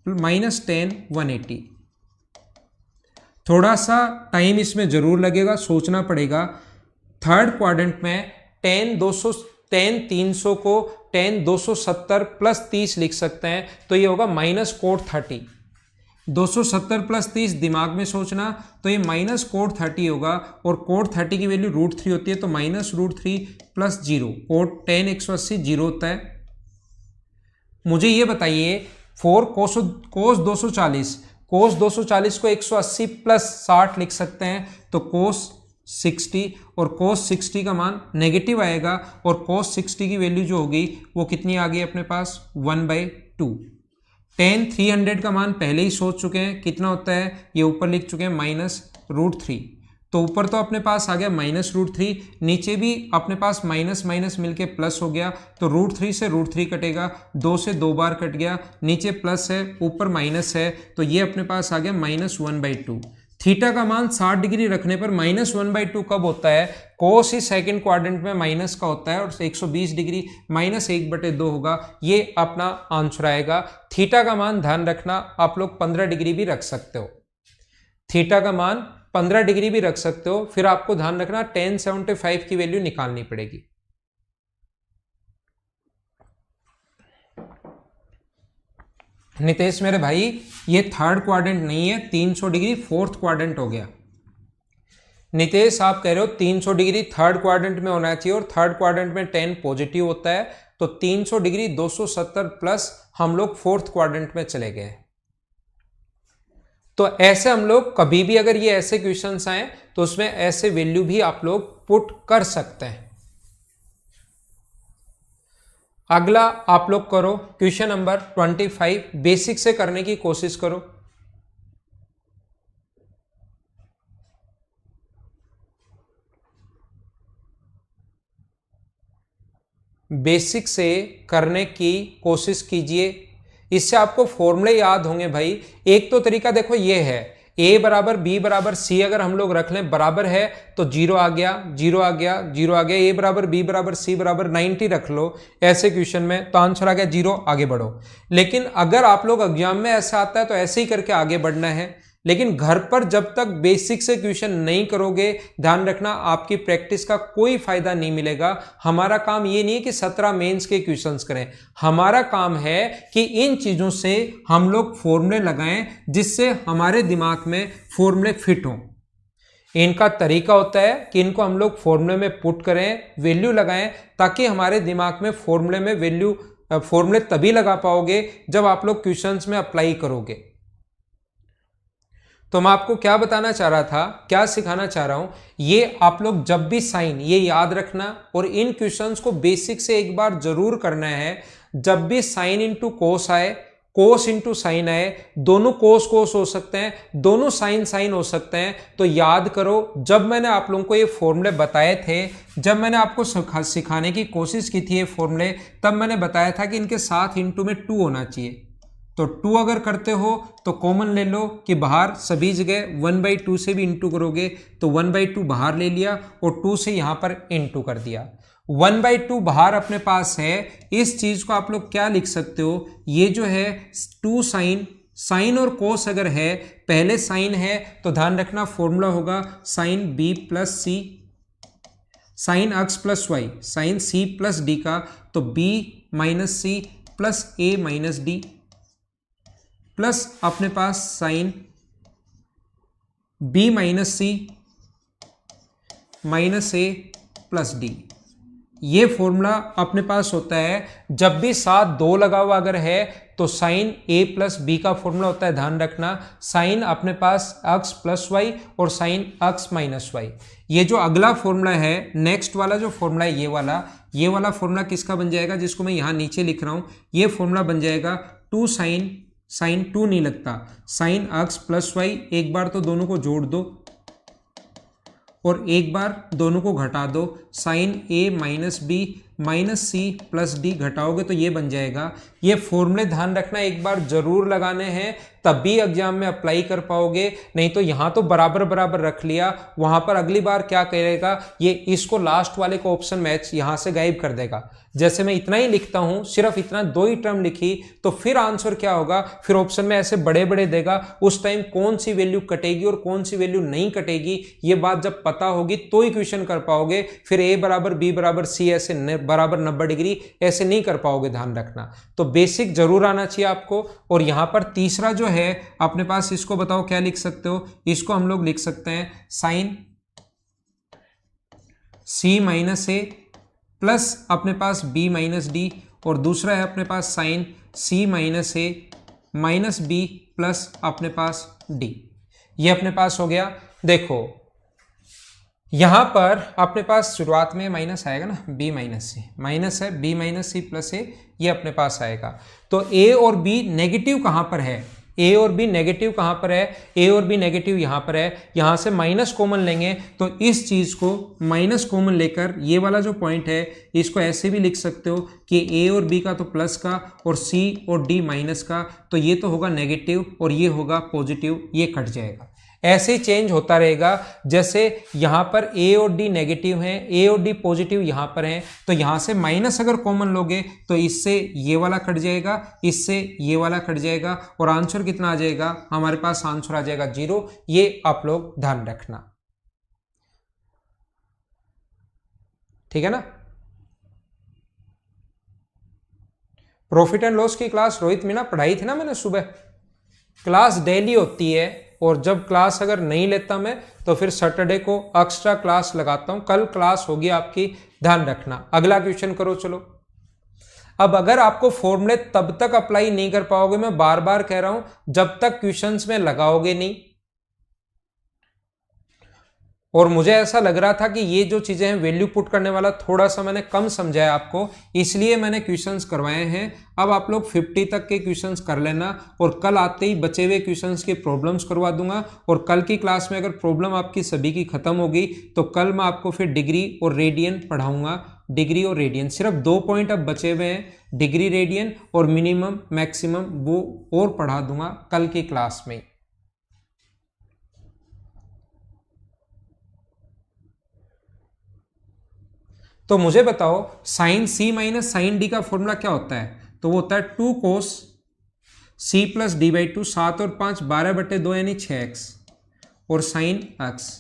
माइनस tan 180। थोड़ा सा टाइम इसमें जरूर लगेगा, सोचना पड़ेगा। थर्ड क्वाड्रेंट में tan 300 को tan 270 प्लस 30 लिख सकते हैं, तो ये होगा माइनस कोट 30। 270 प्लस 30 दिमाग में सोचना, तो ये माइनस कोट 30 होगा, और कोट 30 की वैल्यू √3 होती है, तो माइनस √3 प्लस 0, कोट tan 180 0 होता है। मुझे ये बताइए 4 कोस 240 को 180 प्लस 60 लिख सकते हैं, तो कोस 60, और कोस 60 का मान नेगेटिव आएगा, और कोस 60 की वैल्यू जो होगी वो कितनी आ गई अपने पास? 1/2। tan 300 का मान पहले ही सोच चुके हैं कितना होता है, ये ऊपर लिख चुके हैं माइनस √3। तो ऊपर तो अपने पास आ गया माइनस √3, नीचे भी अपने पास माइनस माइनस मिलके प्लस हो गया, तो √3 से √3 कटेगा, 2 से 2 बार कट गया, नीचे प्लस है ऊपर माइनस है, तो ये अपने पास आ गया माइनस 1/2। थीटा का मान 60 डिग्री रखने पर माइनस 1/2 कब होता है? कोस ही सेकंड क्वाड्रेंट में माइनस का होता है, और 120 डिग्री माइनस 1/2 होगा। ये अपना आंसर आएगा। थीटा का मान ध्यान रखना आप लोग 15 डिग्री भी रख सकते हो, थीटा का मान 15 डिग्री भी रख सकते हो। फिर आपको ध्यान रखना tan 75 की वैल्यू निकालनी पड़ेगी। नितेश मेरे भाई ये थर्ड क्वाड्रेंट नहीं है, 300 डिग्री फोर्थ क्वाड्रेंट हो गया। नितेश आप कह रहे हो 300 डिग्री थर्ड क्वाड्रेंट में होना चाहिए और थर्ड क्वाड्रेंट में 10 पॉजिटिव होता है, तो 300 डिग्री 270 प्लस हम लोग फोर्थ क्वाड्रेंट में चले गए। तो ऐसे हम लोग कभी भी अगर ये ऐसे क्वेश्चंस आए तो उसमें ऐसे वैल्यू भी आप लोग पुट कर सकते हैं। अगला आप लोग करो क्वेश्चन नंबर 25, बेसिक से करने की कोशिश करो। बेसिक से करने की कोशिश कीजिए, इससे आपको फॉर्मूले याद होंगे भाई। एक तो तरीका देखो ये है, a बराबर b बराबर c अगर हम लोग रख लें बराबर है तो 0 आ गया, 0 आ गया, 0 आ गया, a बराबर b बराबर c बराबर 90 रख लो ऐसे क्वेश्चन में तो आंसर आ गया 0, आगे बढ़ो। लेकिन अगर आप लोग एग्जाम में ऐसा आता है तो ऐसे ही करके आगे बढ़ना है। लेकिन घर पर जब तक बेसिक से क्वेश्चन नहीं करोगे, ध्यान रखना आपकी प्रैक्टिस का कोई फायदा नहीं मिलेगा। हमारा काम ये नहीं है कि 17 मेंस के क्वेश्चंस करें, हमारा काम है कि इन चीजों से हम लोग फॉर्मूले लगाएं जिससे हमारे दिमाग में फॉर्मूले फिट हों। इनका तरीका होता है कि इनको हम लोग फॉर्मूले में पुट करें, वैल्यू लगाएं, ताकि हमारे दिमाग में फॉर्मूले में वैल्यू, फॉर्मूले तभी लगा पाओगे जब आप लोग क्वेश्चंस में अप्लाई करोगे। तो मैं आपको क्या बताना चाह रहा था, क्या सिखाना चाह रहा हूं, ये आप लोग जब भी साइन ये याद रखना और इन क्वेश्चंस को बेसिक से एक बार जरूर करना है। जब भी साइन इंटू कोस आए, कोस इंटू साइन आए, दोनों कोस कोस हो सकते हैं, दोनों साइन साइन हो सकते हैं, तो याद करो जब मैंने आप लोगों को ये फॉर्मूले बताए थे, जब मैंने आपको सिखाने की कोशिश की थी ये फॉर्मूले, तब मैंने बताया था कि इनके साथ इंटू में 2 होना चाहिए। तो 2 अगर करते हो तो कॉमन ले लो कि बाहर सभी जगह 1/2 से भी इंटू करोगे तो 1/2 बाहर ले लिया और 2 से यहां पर इंटू कर दिया। 1/2 बाहर अपने पास है, इस चीज को आप लोग क्या लिख सकते हो, ये जो है 2 साइन, साइन और कोस अगर है, पहले साइन है तो ध्यान रखना फॉर्मूला होगा sine b plus C, sine x plus Y, sine c plus D का, तो b minus C plus a minus D, plus अपने पास sine b minus C minus A plus D. ये फॉर्मूला अपने पास होता है जब भी साथ 2 लगा हुआ अगर है तो साइन a प्लस बी का फॉर्मूला होता है, ध्यान रखना साइन अपने पास x प्लस वाई और साइन x माइनस वाई। ये जो अगला फॉर्मूला है, नेक्स्ट वाला जो फॉर्मूला है, ये वाला फॉर्मूला किसका बन जाएगा, जिसको मैं यहां नीचे लिख रहा हूं, ये फॉर्मूला बन जाएगा 2 साइन 2 नहीं लगता, साइन x प्लस वाई, एक बार तो दोनों को जोड़ दो और एक बार दोनों को घटा दो, sine a minus B minus C plus D, घटाओगे तो ये बन जाएगा। ये फॉर्मूले ध्यान रखना एक बार जरूर लगाने हैं, तभी एग्जाम में अप्लाई कर पाओगे, नहीं तो यहां तो बराबर बराबर रख लिया, वहां पर अगली बार क्या करेगा, ये इसको लास्ट वाले को ऑप्शन मैच यहां से गायब कर देगा। जैसे मैं इतना ही लिखता हूं, सिर्फ इतना 2 ही टर्म लिखी, तो फिर आंसर क्या होगा, फिर ऑप्शन में ऐसे बड़े बड़े देगा, उस टाइम कौन सी वैल्यू कटेगी और कौन सी वैल्यू नहीं कटेगी, ये बात जब पता होगी तो ही क्वेश्चन कर पाओगे। फिर a बराबर b बराबर c ऐसे बराबर 90 डिग्री ऐसे नहीं कर पाओगे, ध्यान रखना। तो बेसिक जरूर आना चाहिए आपको। और यहां पर तीसरा जो है अपने पास, इसको बताओ क्या लिख सकते हो, इसको हम लोग लिख सकते हैं sign c minus A plus अपने पास b माइनस डी, और दूसरा है अपने पास साइन c माइनस ए माइनस बी प्लस अपने पास d। ये अपने पास हो गया। देखो यहां पर अपने पास शुरुआत में माइनस आएगा ना, b माइनस सी, माइनस है b माइनस सी प्लस ए, ये अपने पास आएगा। तो a और b नेगेटिव कहां पर है, a और b नेगेटिव कहां पर है, a और b नेगेटिव यहां पर है, यहां से माइनस कॉमन लेंगे तो इस चीज को माइनस कॉमन लेकर ये वाला जो पॉइंट है इसको ऐसे भी लिख सकते हो कि a और b का तो प्लस का और c और d माइनस का, तो ये तो होगा नेगेटिव और ये होगा पॉजिटिव, ये कट जाएगा। ऐसे ही चेंज होता रहेगा। जैसे यहां पर a और d नेगेटिव हैं, a और d पॉजिटिव यहां पर हैं, तो यहां से माइनस अगर कॉमन लोगे तो इससे ये वाला कट जाएगा, इससे ये वाला कट जाएगा, और आंसर कितना आ जाएगा, हमारे पास आंसर आ जाएगा 0। ये आप लोग ध्यान रखना, ठीक है ना। प्रॉफिट एंड लॉस की क्लास रोहित मीना पढ़ाई थी ना मैंने सुबह। क्लास डेली होती है, और जब क्लास अगर नहीं लेता मैं तो फिर सैटरडे को एक्स्ट्रा क्लास लगाता हूं। कल क्लास होगी आपकी, ध्यान रखना। अगला क्वेश्चन करो चलो। अब अगर आपको फॉर्मूले तब तक अप्लाई नहीं कर पाओगे, मैं बार बार कह रहा हूं, जब तक क्वेश्चंस में लगाओगे नहीं। और मुझे ऐसा लग रहा था कि ये जो चीजें हैं वैल्यू पुट करने वाला थोड़ा सा मैंने कम समझाया आपको, इसलिए मैंने क्वेश्चंस करवाए हैं। अब आप लोग 50 तक के क्वेश्चंस कर लेना, और कल आते ही बचे हुए क्वेश्चंस के प्रॉब्लम्स करवा दूंगा। और कल की क्लास में अगर प्रॉब्लम आपकी सभी की खत्म होगी तो कल मैं आपको फिर डिग्री और रेडियन पढ़ाऊंगा। डिग्री और रेडियन सिर्फ 2 पॉइंट अब बचे हुए हैं, डिग्री रेडियन और मिनिमम मैक्सिमम, वो और पढ़ा दूंगा कल की क्लास में। तो मुझे बताओ साइन सी माइनस साइन डी का फॉर्मूला क्या होता है? तो वो होता है 2 कोस सी प्लस डी बाई 2, 7 और 5 12/2 यानी 6x, और साइन एक्स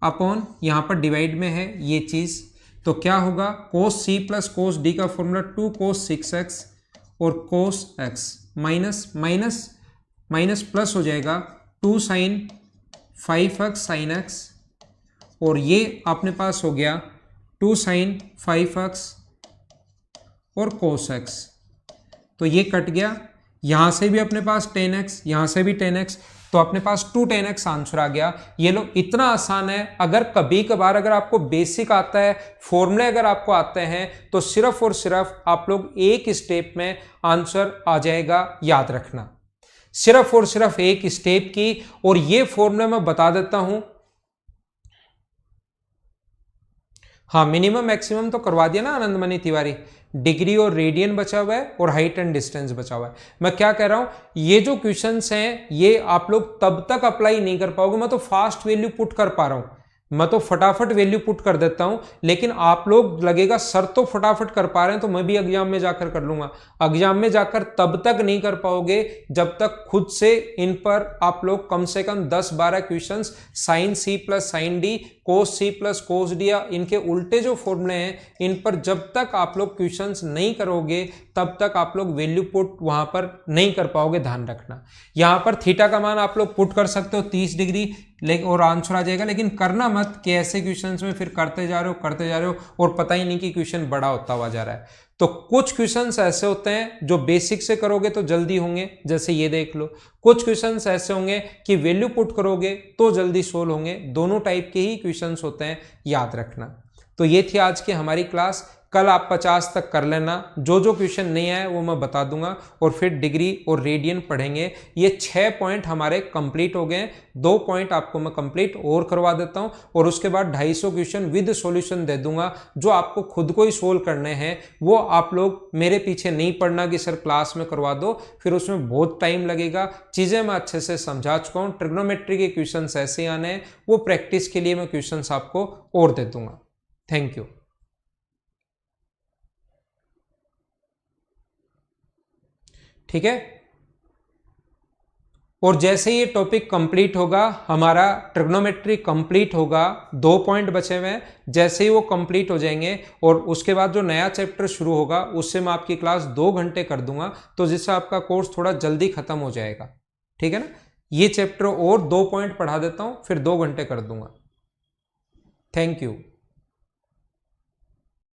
अपॉन यहां पर डिवाइड में है ये चीज, तो क्या होगा कोस सी प्लस कोस डी का फॉर्मूला 2 कोस 6x और कोस x minus minus minus plus हो जाएगा 2 साइन 5x साइन x, और ये अपने पास हो गया 2 साइन 5x और cos x। तो ये कट गया, यहां से भी अपने पास 10x, यहां से भी 10x, तो अपने पास 2 10x आंसर आ गया। ये लो इतना आसान है। अगर कभी कभार अगर आपको बेसिक आता है, फॉर्मूले अगर आपको आते हैं, तो सिर्फ और सिर्फ आप लोग एक स्टेप में आंसर आ जाएगा, याद रखना। सिर्फ और सिर्फ एक स्टेप की, और ये फॉर्मूला मैं बता देता हूं। हाँ, मिनिमम मैक्सिमम तो करवा दिया ना आनंदमणि तिवारी। डिग्री और रेडियन बचा हुआ है और हाइट एंड डिस्टेंस बचा हुआ है। मैं क्या कह रहा हूं, ये जो क्वेश्चंस हैं ये आप लोग तब तक अप्लाई नहीं कर पाओगे। मैं तो फास्ट वैल्यू पुट कर पा रहा हूं, मैं तो फटाफट वैल्यू पुट कर देता हूं, लेकिन आप लोग लगेगा सर तो फटाफट कर पा रहे हैं तो मैं भी एग्जाम में जाकर कर लूंगा। एग्जाम में जाकर तब तक नहीं कर पाओगे जब तक खुद से इन पर आप लोग कम से कम 10-12 questions sine C plus sine D, cos C plus cos D या इनके उल्टे जो फॉर्मूले हैं इन पर जब तक आप लोग क्वेश्चंस नहीं करोगे तब तक आप लोग वैल्यू पुट वहां पर नहीं कर पाओगे, ध्यान रखना। यहां पर थीटा का मान आप लोग पुट कर सकते हो 30 डिग्री, लेकिन और आंसर आ जाएगा, लेकिन करना मत कि ऐसे क्वेश्चंस में फिर करते जा रहे हो और पता ही नहीं कि क्वेश्चन बड़ा होता हुआ जा रहा है। तो कुछ क्वेश्चंस ऐसे होते हैं जो बेसिक से करोगे तो जल्दी होंगे, जैसे ये देख लो। कुछ क्वेश्चंस ऐसे होंगे कि वैल्यू पुट करोगे तो जल्दी सोल्व होंगे। दोनों टाइप के ही क्वेश्चंस होते हैं, याद रखना। तो ये थी आज की हमारी क्लास। कल आप 50 तक कर लेना, जो जो क्वेश्चन नहीं आए वो मैं बता दूंगा, और फिर डिग्री और रेडियन पढ़ेंगे। ये 6 पॉइंट हमारे कंप्लीट हो गए, 2 पॉइंट आपको मैं कंप्लीट और करवा देता हूं, और उसके बाद 250 क्वेश्चन विद सॉल्यूशन दे दूंगा, जो आपको खुद को ही सोल्व करने हैं। वो आप लोग मेरे पीछे नहीं पड़ना कि सर क्लास में करवा दो, फिर उसमें बहुत टाइम लगेगा। चीजें मैं अच्छे से समझा चुका हूं, ट्रिग्नोमेट्री के क्वेश्चन ऐसे आने हैं, वो प्रैक्टिस के लिए मैं क्वेश्चन आपको और दे दूंगा। Thank you. ठीक है, और जैसे ये टॉपिक कंप्लीट होगा, हमारा ट्रिग्नोमेट्री कंप्लीट होगा, 2 पॉइंट बचे हुए हैं, जैसे ही वो कंप्लीट हो जाएंगे और उसके बाद जो नया चैप्टर शुरू होगा उससे मैं आपकी क्लास 2 घंटे कर दूंगा, तो जिससे आपका कोर्स थोड़ा जल्दी खत्म हो जाएगा। ठीक है ना, ये चैप्टर और 2 पॉइंट पढ़ा देता हूं, फिर 2 घंटे कर दूंगा। Thank you.